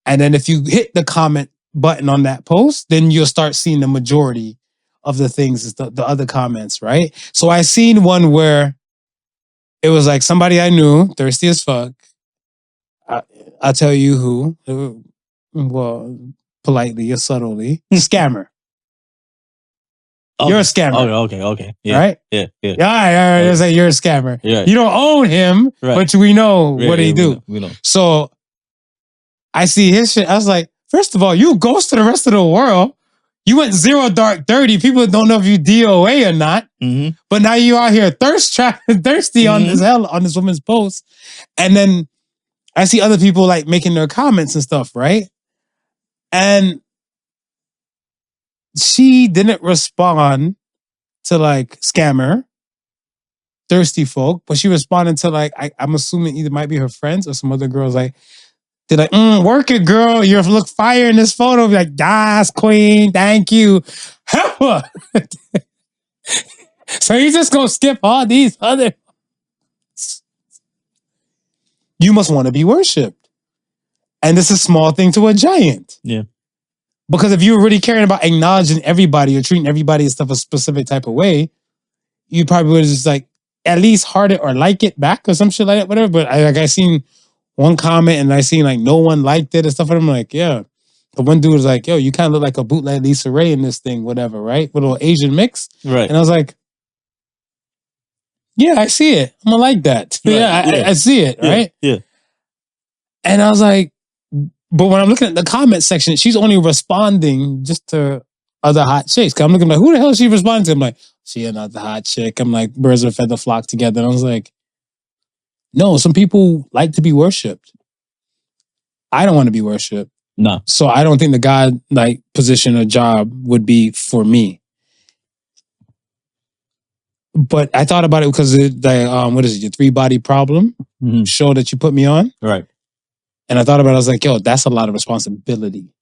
And then if you hit the comment button on that post, then you'll start seeing the majority of the things, the other comments, right? So I seen one where it was like somebody I knew, thirsty as fuck. I'll tell you who. Well, politely or subtly. Scammer. Okay. You're a scammer. Oh, okay. Yeah. Right? Yeah. Yeah, just say you're a scammer. Yeah. You don't own him, but we know what he do. We know. So I see his shit. I was like, first of all, you ghost to the rest of the world. You went 0 dark 30. People don't know if you DOA or not. But now you out here thirsty on this woman's post. And then I see other people like making their comments and stuff, right? And she didn't respond to like scammer, thirsty folk, but she responded to like, I'm assuming either might be her friends or some other girls like, they're like, work it, girl. You look fire in this photo. Be like, yes, queen. Thank you. So you just gonna skip all these other. You must want to be worshipped. And this is a small thing to a giant. Yeah. Because if you're really caring about acknowledging everybody or treating everybody and stuff a specific type of way, you probably would just like at least heart it or like it back or some shit like that, whatever. But I seen one comment and I seen like no one liked it and stuff. And I'm like, yeah. But one dude was like, yo, you kind of look like a bootleg Lisa Ray in this thing, whatever, right? With a little Asian mix. Right. And I was like, yeah, I see it. I'm gonna like that. Right, I see it, right? Yeah. And I was like, but when I'm looking at the comment section, she's only responding just to other hot chicks. 'Cause I'm looking like, who the hell is she responding to? I'm like, she another hot chick. I'm like, birds of a feather flock together. And I was like, no, some people like to be worshipped. I don't want to be worshipped. No. So I don't think the God like position or job would be for me. But I thought about it because what is it, your 3-body problem show that you put me on? Right. And I thought about it, I was like, yo, that's a lot of responsibility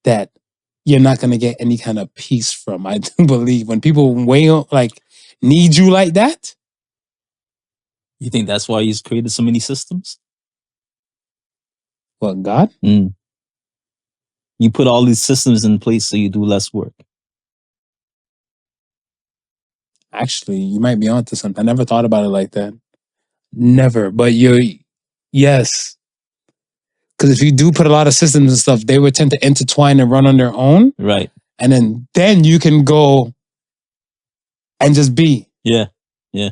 that you're not going to get any kind of peace from. I do believe when people need you like that. You think that's why he's created so many systems? Well, God? You put all these systems in place so you do less work. Actually, you might be onto something. I never thought about it like that. Never. But yes. Because if you do put a lot of systems and stuff, they would tend to intertwine and run on their own. Right. And then you can go and just be. Yeah. Yeah.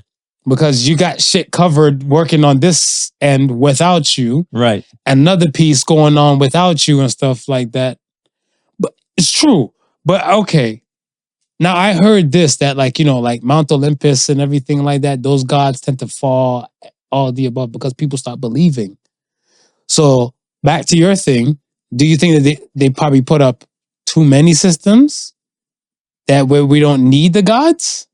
Because you got shit covered working on this end without you. Right. Another piece going on without you and stuff like that. But it's true. But okay. Now I heard this, that like Mount Olympus and everything like that, those gods tend to fall, all the above, because people stop believing. So back to your thing, do you think that they probably put up too many systems that where we don't need the gods?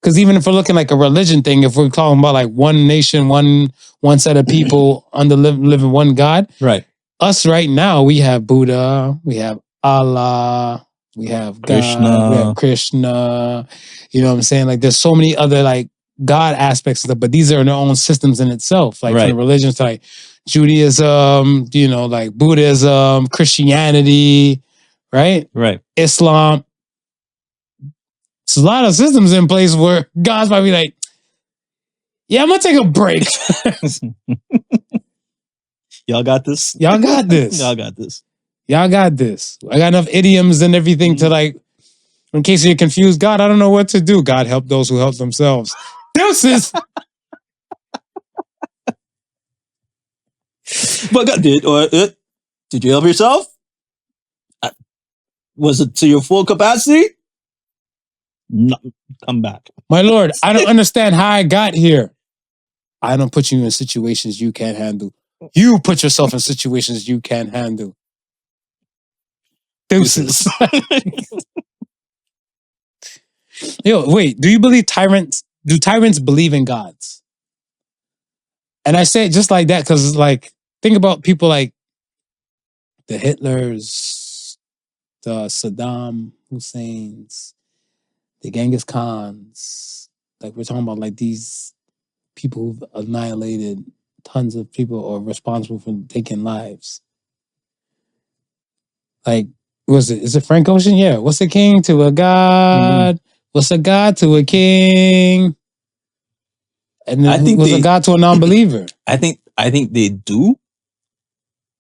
Because even if we're looking like a religion thing, if we're talking about like one nation, one set of people under living one God, right? Us right now, we have Buddha, we have Allah, we have God, we have Krishna. You know what I'm saying? Like, there's so many other like God aspects of it, but these are their own systems in itself. Like from the religions to like Judaism, like Buddhism, Christianity, right? Right. Islam. There's a lot of systems in place where God's might be like, yeah, I'm gonna take a break. Y'all got this? Y'all got this. Y'all got this. Y'all got this. I got enough idioms and everything to like, in case you're confused, God, I don't know what to do. God help those who help themselves. Deuces. But God did you help yourself? Was it to your full capacity? No, come back. My Lord, I don't understand how I got here. I don't put you in situations you can't handle. You put yourself in situations you can't handle. Deuces. Yo, wait, do you believe tyrants? Do tyrants believe in gods? And I say it just like that because, like, think about people like the Hitlers, the Saddam Husseins, the Genghis Khans. Like, we're talking about like these people who've annihilated tons of people or responsible for taking lives. Like, was it? Is it Frank Ocean? Yeah. What's a king to a god? What's a god to a king? And then what's a god to a non-believer? I think they do.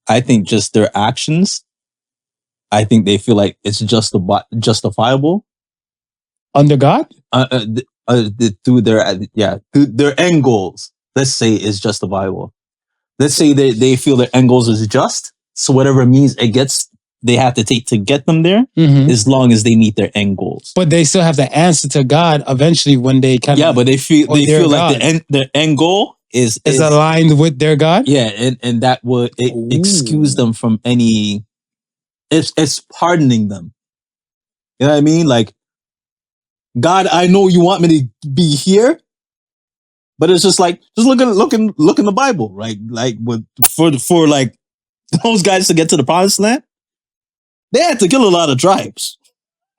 I think just their actions. I think they feel like it's justifiable under God. Through their end goals. Let's say is justifiable. Let's say they feel their end goals is just. So whatever means it gets, they have to take to get them there, as long as they meet their end goals. But they still have to answer to God eventually when they kind of. Yeah, but they feel like their end goal is aligned with their God. Yeah, and that would excuse them from any. It's pardoning them. You know what I mean? Like, God, I know you want me to be here, but it's just like look in the Bible, right? Like for like those guys to get to the promised land, they had to kill a lot of tribes.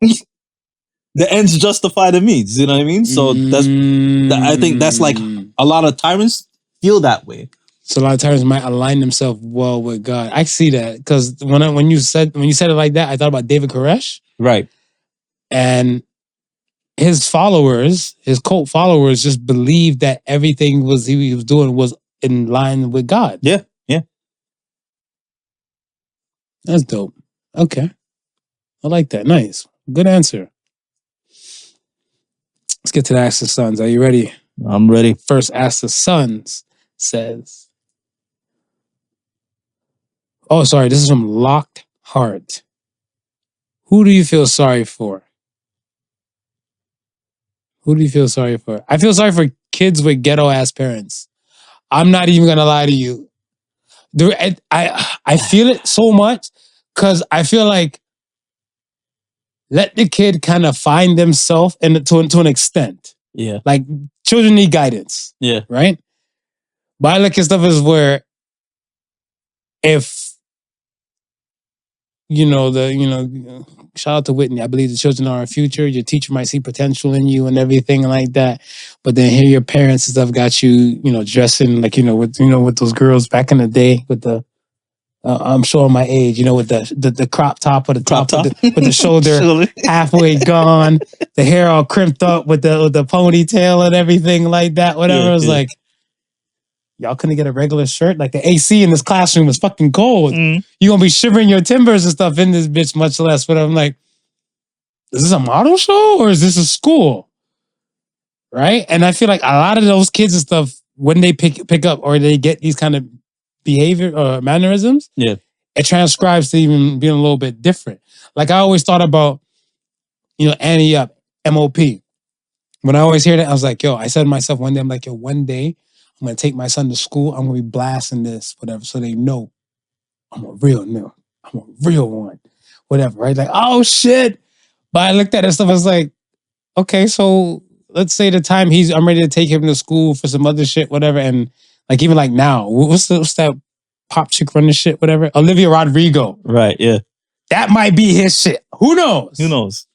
The ends justify the means, you know what I mean? So I think that's like a lot of tyrants feel that way. So a lot of tyrants might align themselves well with God. I see that because when you said it like that, I thought about David Koresh. Right. And his followers, his cult followers, just believed that everything he was doing was in line with God. Yeah. That's dope. Okay. I like that. Nice. Good answer. Let's get to the Ask the Sons. Are you ready? I'm ready. First Ask the Sons says, oh, sorry. This is from Locked Heart. Who do you feel sorry for? Who do you feel sorry for? I feel sorry for kids with ghetto ass parents. I'm not even going to lie to you. I feel it so much because I feel like let the kid kind of find themselves to an extent. Yeah. Like children need guidance. Yeah. Right? But I look at stuff as where if shout out to Whitney. I believe the children are our future. Your teacher might see potential in you and everything like that. But then here your parents and stuff got you, dressing like, with those girls back in the day with the I'm showing my age, with the crop top or the top with the shoulder halfway gone, the hair all crimped up with the ponytail and everything like that. Whatever. It was like, y'all couldn't get a regular shirt? Like the AC in this classroom is fucking cold. You're gonna be shivering your timbers and stuff in this bitch, much less. But I'm like, is this a model show or is this a school? Right? And I feel like a lot of those kids and stuff, when they pick up or they get these kind of behavior or mannerisms, it transcribes to even being a little bit different. Like I always thought about, Annie Up, MOP. When I always hear that, I was like, I said to myself one day, I'm like, one day I'm going to take my son to school. I'm going to be blasting this, whatever, so they know I'm a real nigga. I'm a real one, whatever, right? Like, oh, shit. But I looked at it and stuff, I was like, okay, so let's say the time I'm ready to take him to school for some other shit, whatever, and like even like now, what's that pop chick running shit, whatever? Olivia Rodrigo. Right, yeah. That might be his shit. Who knows?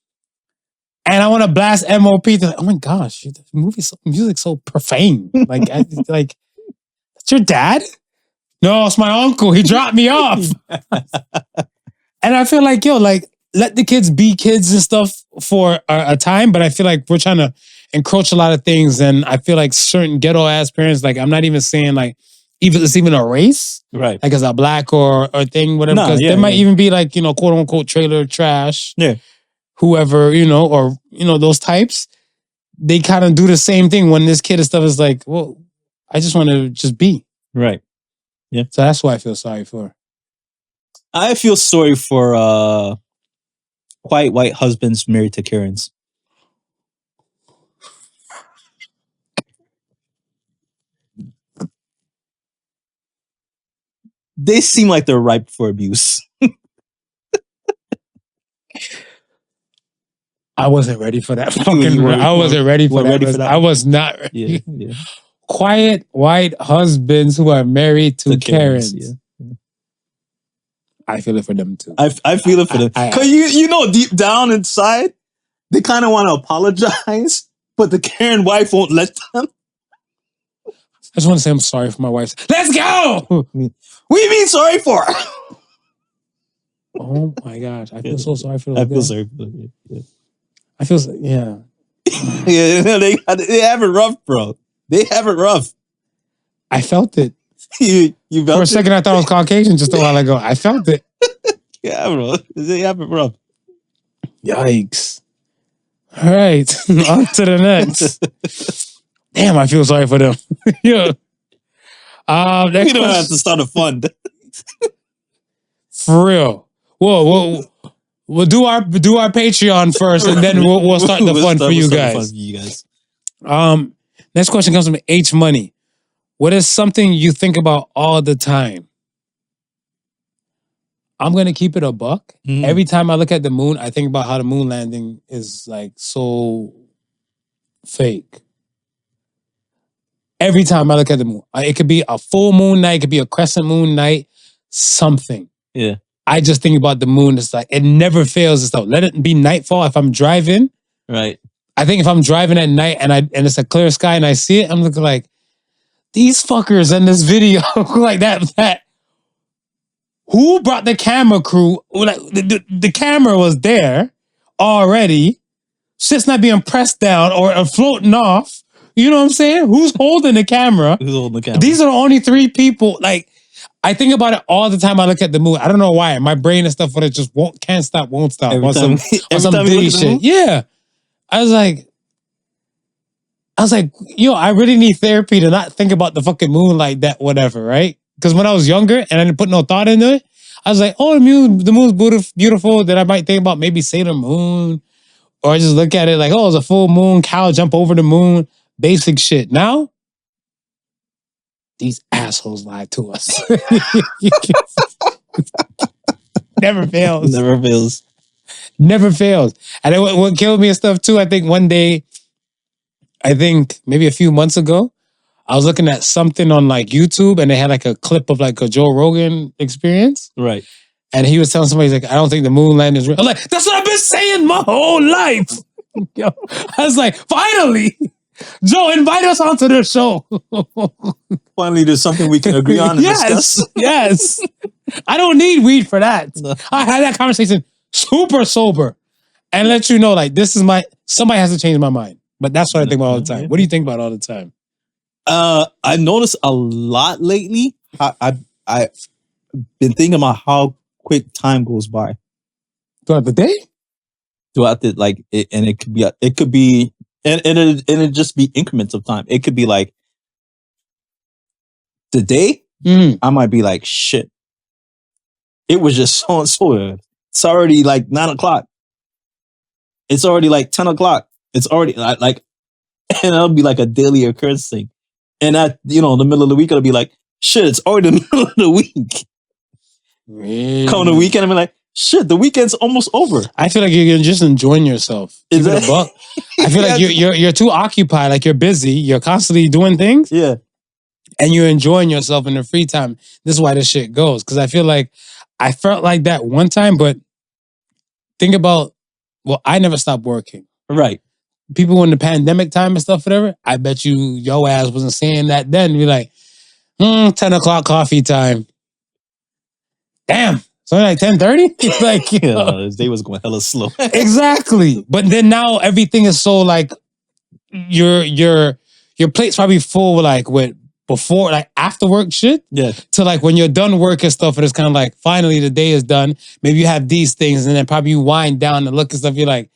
And I want to blast MOP. To, oh my gosh, the music's so profane. Like, like, that's your dad? No, it's my uncle. He dropped me off. And I feel like, let the kids be kids and stuff for a time. But I feel like we're trying to encroach a lot of things. And I feel like certain ghetto ass parents, like, I'm not even saying like, it's even a race. Right. Like, as a black or thing, whatever. Because there might even be like, quote unquote trailer trash. Yeah. Whoever, or, those types, they kind of do the same thing when this kid and stuff is like, well, I just want to just be. Right. Yeah. So that's what I feel sorry for. I feel sorry for quiet white husbands married to Karens. They seem like they're ripe for abuse. I wasn't ready for that. I wasn't ready for that. I was not ready. Yeah. Quiet white husbands who are married to Karens. Yeah. I feel it for them too. I feel it for them. Because deep down inside, they kind of want to apologize, but the Karen wife won't let them. I just want to say I'm sorry for my wife. Let's go! What do you mean sorry for? Oh my gosh. I feel so sorry for them. I feel sorry for them. Yeah. I feel so, yeah. Yeah, they have it rough, bro. They have it rough. I felt it. You felt For a second, I thought I was Caucasian just a while ago. I felt it. Yeah, bro. They have it rough. Yikes. All right. On to the next. Damn, I feel sorry for them. Yeah. We don't have to start a fund. For real. Whoa. We'll do our Patreon first, and then we'll start the fund for you guys. Next question comes from H Money. What is something you think about all the time? I'm gonna keep it a buck. Every time I look at the moon, I think about how the moon landing is like so fake. Every time I look at the moon, it could be a full moon night, it could be a crescent moon night, something. Yeah. I just think about the moon. It's like, it never fails. It's like, let it be nightfall. If I'm driving, right. I think if I'm driving at night and it's a clear sky and I see it, I'm looking like, these fuckers in this video, like that. Who brought the camera crew? Like the camera was there already. shit's not being pressed down or floating off. You know what I'm saying? Who's holding the camera? Who's holding the camera? These are the only 3 people. Like, I think about it all the time. I look at the moon. I don't know why. My brain and stuff, but it just can't stop, won't stop. Every on time some you look Diddy at the shit. moon? Yeah. I was like, yo, I really need therapy to not think about the fucking moon like that, whatever, right? Because when I was younger and I didn't put no thought into it, I was like, oh, the moon's beautiful. That I might think about maybe Sailor Moon, or I just look at it like, oh, it's a full moon. Cow jump over the moon. Basic shit. Now, these assholes lied to us. Never fails. Never fails. Never fails. And then what killed me and stuff too, I think one day, maybe a few months ago, I was looking at something on like YouTube and they had like a clip of like a Joe Rogan experience. Right. And he was telling somebody, he's like, I don't think the moon landing is real. I'm like, that's what I've been saying my whole life. Yo, I was like, finally, Joe, invite us onto the show. Finally, there's something we can agree on and discuss. Yes. I don't need weed for that. No. I had that conversation super sober and let you know, like, somebody has to change my mind. But that's what I think about all the time. What do you think about all the time? I noticed a lot lately. I've been thinking about how quick time goes by Throughout the day? throughout the and it could be, and it just be increments of time. It could be like the day. I might be like, shit. It was just so and so. It's already like 9 o'clock. It's already like 10 o'clock. It's already like, and it'll be like a daily occurrence thing. And at, the middle of the week, it'll be like, shit, it's already the middle of the week. Really? Come the weekend, I'm like, shit, the weekend's almost over. I feel like you're just enjoying yourself. Is Keep it that- a buck. I feel like you're too occupied, like you're busy, you're constantly doing things, Yeah. and you're enjoying yourself in the free time. This is why this shit goes. Because I feel like I felt like that one time, but think about, I never stopped working. Right. People in the pandemic time and stuff, whatever, I bet your ass wasn't saying that then. You're like, 10 o'clock coffee time. Damn. So like 10:30? Like, This day was going hella slow. exactly. But then now everything is so like your plate's probably full with before, like after work shit. Yeah. To like when you're done work and stuff, and it's kind of like finally the day is done. Maybe you have these things, and then probably you wind down and look and stuff. You're like,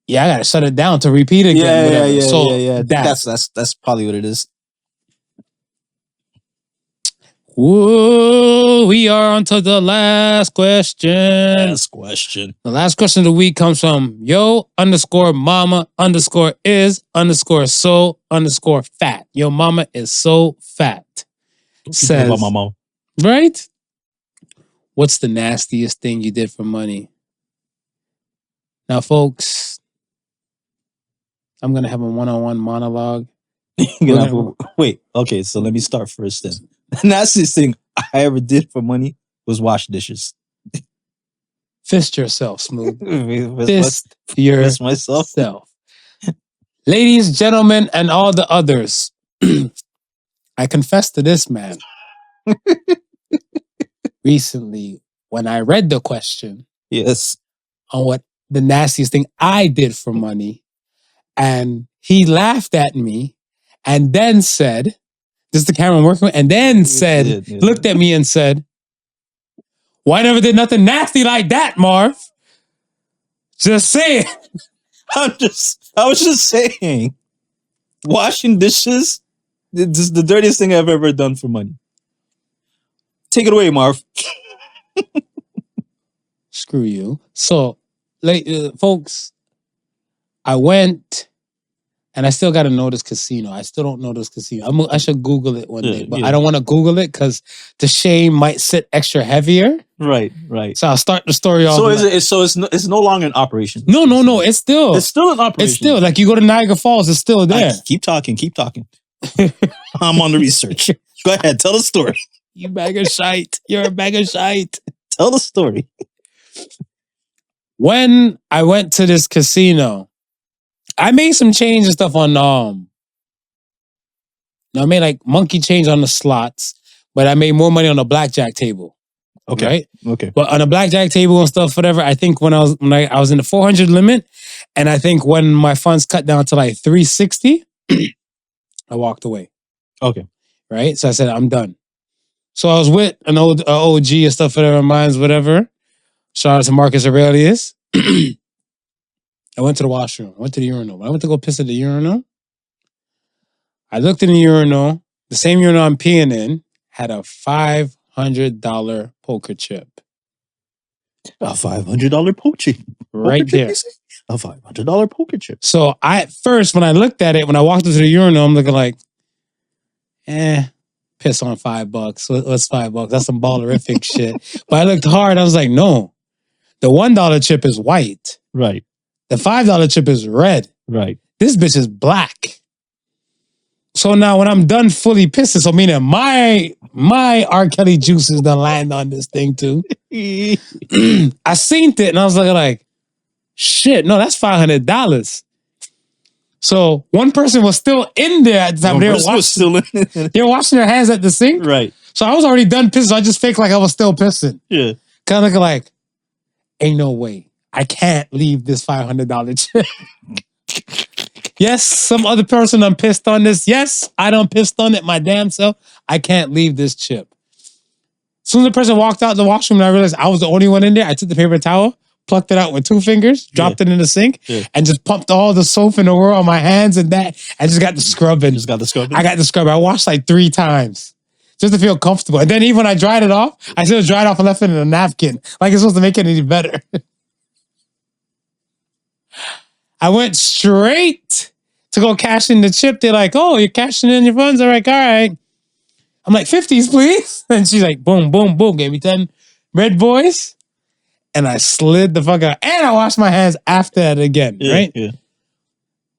yeah, I gotta shut it down to repeat again. Yeah. So Yeah. That's probably what it is. Whoa, we are on to the last question. Last question. The last question of the week comes from yo_mama_is_so_fat. Yo mama is so fat. Says, about my mom. right? What's the nastiest thing you did for money? Now, folks, I'm going to have a one-on-one monologue. Wait, okay, so let me start first then. The nastiest thing I ever did for money was wash dishes. Fist yourself, Smooth. Fist myself. Ladies, gentlemen, and all the others, I confess to this man. Recently, when I read the question Yes. on what the nastiest thing I did for money, and he laughed at me and then said, this is the camera I'm working with, and then said, looked at me and said, why never did nothing nasty like that, Marv? Just saying. I was just saying, washing dishes, this is the dirtiest thing I've ever done for money. Take it away, Marv. Screw you. So, folks, I went, and I still got to know this casino. I still don't know this casino. I should Google it one day, but I don't want to Google it because the shame might sit extra heavier. Right. So I'll start the story off. So it's no longer in operation. No. It's still in operation. It's still like you go to Niagara Falls. It's still there. Keep talking. I'm on the research. Go ahead. Tell the story. You bag of shite. You're a bag of shite. Tell the story. When I went to this casino, I made some change and stuff on I made like monkey change on the slots, but I made more money on the blackjack table. Okay. Right? Okay. But on a blackjack table and stuff, whatever, I think when I was in the 400 limit, and I think when my funds cut down to like 360, I walked away. Okay. Right? So I said, I'm done. So I was with an old OG and stuff, whatever, minds, whatever. Shout out to Marcus Aurelius. I went to the washroom. I went to the urinal. When I went to go piss at the urinal, I looked in the urinal. The same urinal I'm peeing in had a $500 poker chip. A $500 poker chip. Right there. A $500 poker chip. So at first, when I looked at it, when I walked into the urinal, I'm looking like, piss on $5. What's $5? That's some ballerific shit. But I looked hard. I was like, no. The $1 chip is white. Right. The $5 chip is red. Right. This bitch is black. So now when I'm done fully pissing, so meaning my R. Kelly juices done land on this thing too. I seen it and I was like, shit, no, that's $500. So one person was still in there at the time. They were washing their hands at the sink. Right. So I was already done pissing. So I just faked like I was still pissing. Yeah. Kind of looking like, ain't no way. I can't leave this $500 chip. Yes, some other person done pissed on this. Yes, I done pissed on it my damn self. I can't leave this chip. As soon as the person walked out the washroom and I realized I was the only one in there, I took the paper towel, plucked it out with 2 fingers, dropped it in the sink, and just pumped all the soap in the world on my hands and that, and just got the scrubbing. I got the scrubbing. I washed like 3 times just to feel comfortable. And then even when I dried it off, I still dried off and left it in a napkin. Like it's supposed to make it any better. I went straight to go cash in the chip. They're like, oh, you're cashing in your funds? All right. I'm like, 50s, please. And she's like, boom, boom, boom. Gave me 10 red boys. And I slid the fuck out. And I washed my hands after that again, right? Yeah.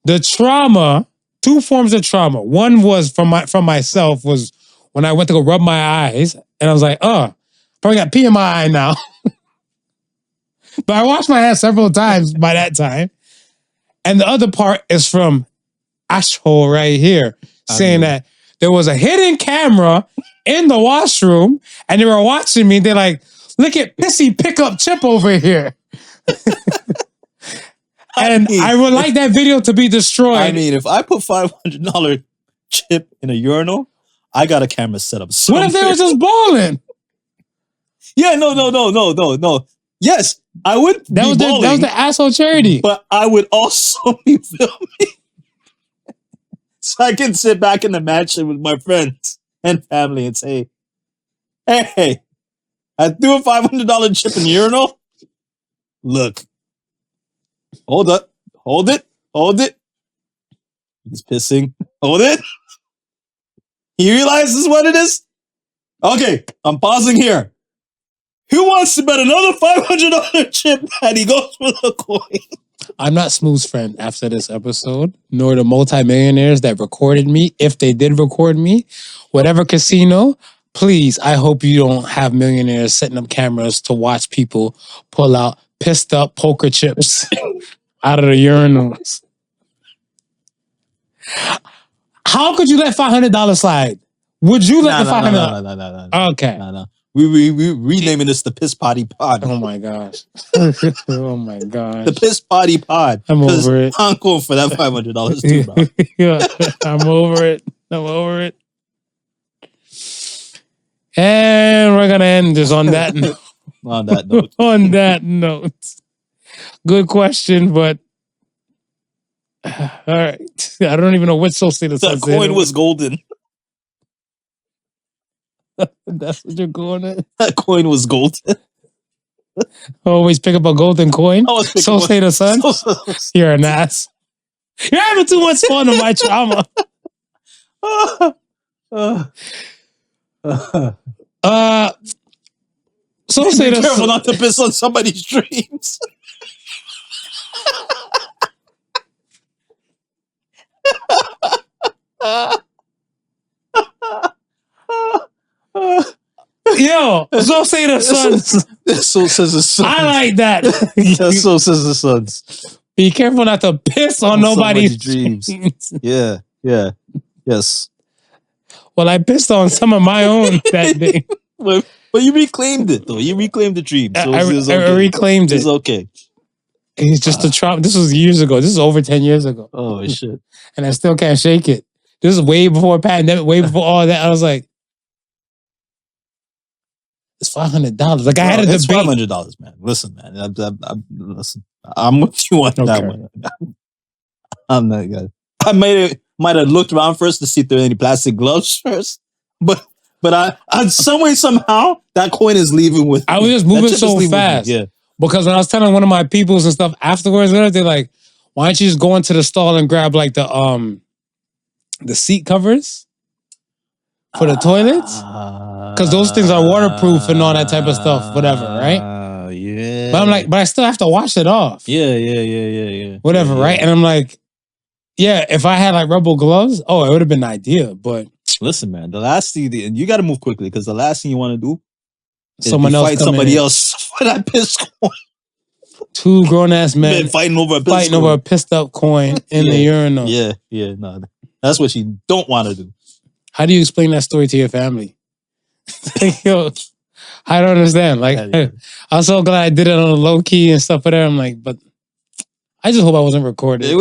The trauma, 2 forms of trauma. One was from myself was when I went to go rub my eyes. And I was like, probably got pee in my eye now. But I washed my hands several times by that time. And the other part is from asshole right here, saying that there was a hidden camera in the washroom and they were watching me. They're like, look at Pissy pick up chip over here. And I would like that video to be destroyed. I mean, if I put $500 chip in a urinal, I got a camera set up. What if they were just balling? Yeah, no. Yes, I would be balling. That was the asshole charity. But I would also be filming. So I can sit back in the mansion with my friends and family and say, hey, I threw a $500 chip in the urinal. Look. Hold it. He's pissing. Hold it. He realizes what it is? Okay, I'm pausing here. Who wants to bet another $500 chip and he goes for the coin? I'm not Smooth's friend after this episode, nor the multimillionaires that recorded me. If they did record me, whatever casino, please, I hope you don't have millionaires setting up cameras to watch people pull out pissed up poker chips out of the urinals. How could you let $500 slide? Would you let the $500? No. Okay. No. We renaming this the Piss Potty Pod. Oh my gosh. Oh my gosh. The Piss Potty Pod. I'm over it. I'm going for that $500 too, bro. Yeah, I'm over it. And we're gonna end this on that note. On that note. On that note. Good question, but all right. I don't even know what soul state the coin was golden. That's what you're going at? That coin was golden. Always pick up a golden coin. Soul state of sun. You're an ass. You're having too much fun on my trauma. Soul state of sun. Be careful not to piss on somebody's dreams. Yo, so say the Suns. So says the Suns. I like that. So says the Suns. Be careful not to piss on nobody's dreams. Yeah. Yes. Well, I pissed on some of my own that day. But you reclaimed it though. You reclaimed the dream. So I okay. reclaimed it. It's okay. It's just a trauma. This was years ago. This is over 10 years ago. Oh shit. And I still can't shake it. This is way before pandemic, way before all that. I was like, it's $500. Like I had a it's debate. $500, man. Listen, man. Listen. I'm with you on that one. I'm not gonna. I might have looked around first to see if there are any plastic gloves first, but I some way somehow that coin is leaving with. I was just moving so fast, yeah. Because when I was telling one of my peoples and stuff afterwards, they're like, "Why don't you just go into the stall and grab like the seat covers for the toilets? Because those things are waterproof and all that type of stuff, whatever, right?" Yeah. But I'm like, but I still have to wash it off. Yeah. Whatever, right? And I'm like, yeah, if I had like rubber gloves, it would have been an idea. But listen, man, the last thing you got to move quickly because the last thing you want to do is fight somebody else for that piss coin. Two grown ass men fighting over a pissed up coin in the urinal. Yeah, no, that's what you don't want to do. How do you explain that story to your family? Yo, I don't understand. Like, I'm so glad I did it on a low key and stuff. Whatever. I'm like, but I just hope I wasn't recorded.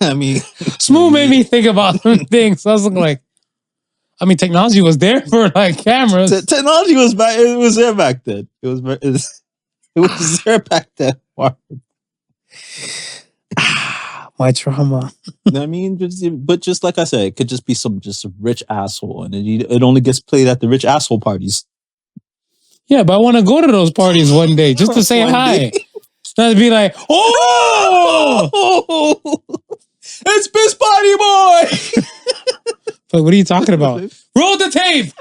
I mean, Smooth made me think about some things. So I was looking like, I mean, technology was there for like cameras. Technology was back. It was there back then. It was there back then. My trauma. I mean, but just like I said, it could just be just a rich asshole, and it only gets played at the rich asshole parties. Yeah, but I want to go to those parties one day just to say hi. Not to be like, oh, it's Piss Potty Boy. But what are you talking about? Roll the tape.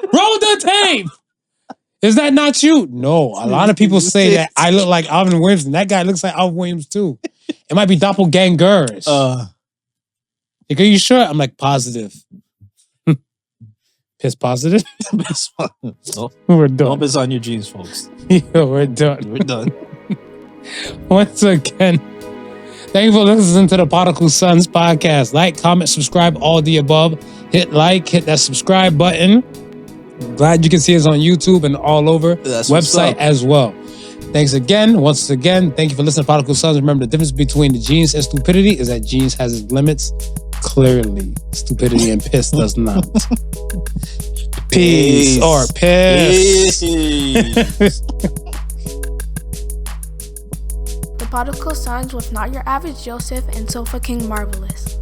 Is that not you? No, a lot of people say that I look like Alvin Williams, and that guy looks like Alvin Williams too. It might be doppelgangers. Are you sure? I'm like, positive. Piss positive? No, we're done. Don't piss on your jeans, folks. Yo, we're done. We're done. Once again, thank you for listening to the Podical Sons podcast. Like, comment, subscribe, all the above. Hit like, hit that subscribe button. Glad you can see us on YouTube and all over. Website as well. Thanks again. Once again, thank you for listening to Podical Sons. Remember, the difference between the genes and stupidity is that genes has its limits. Clearly, stupidity and piss does not. Peace or piss. The Podical Sons was not your average Joseph and Sofa King Marvelous.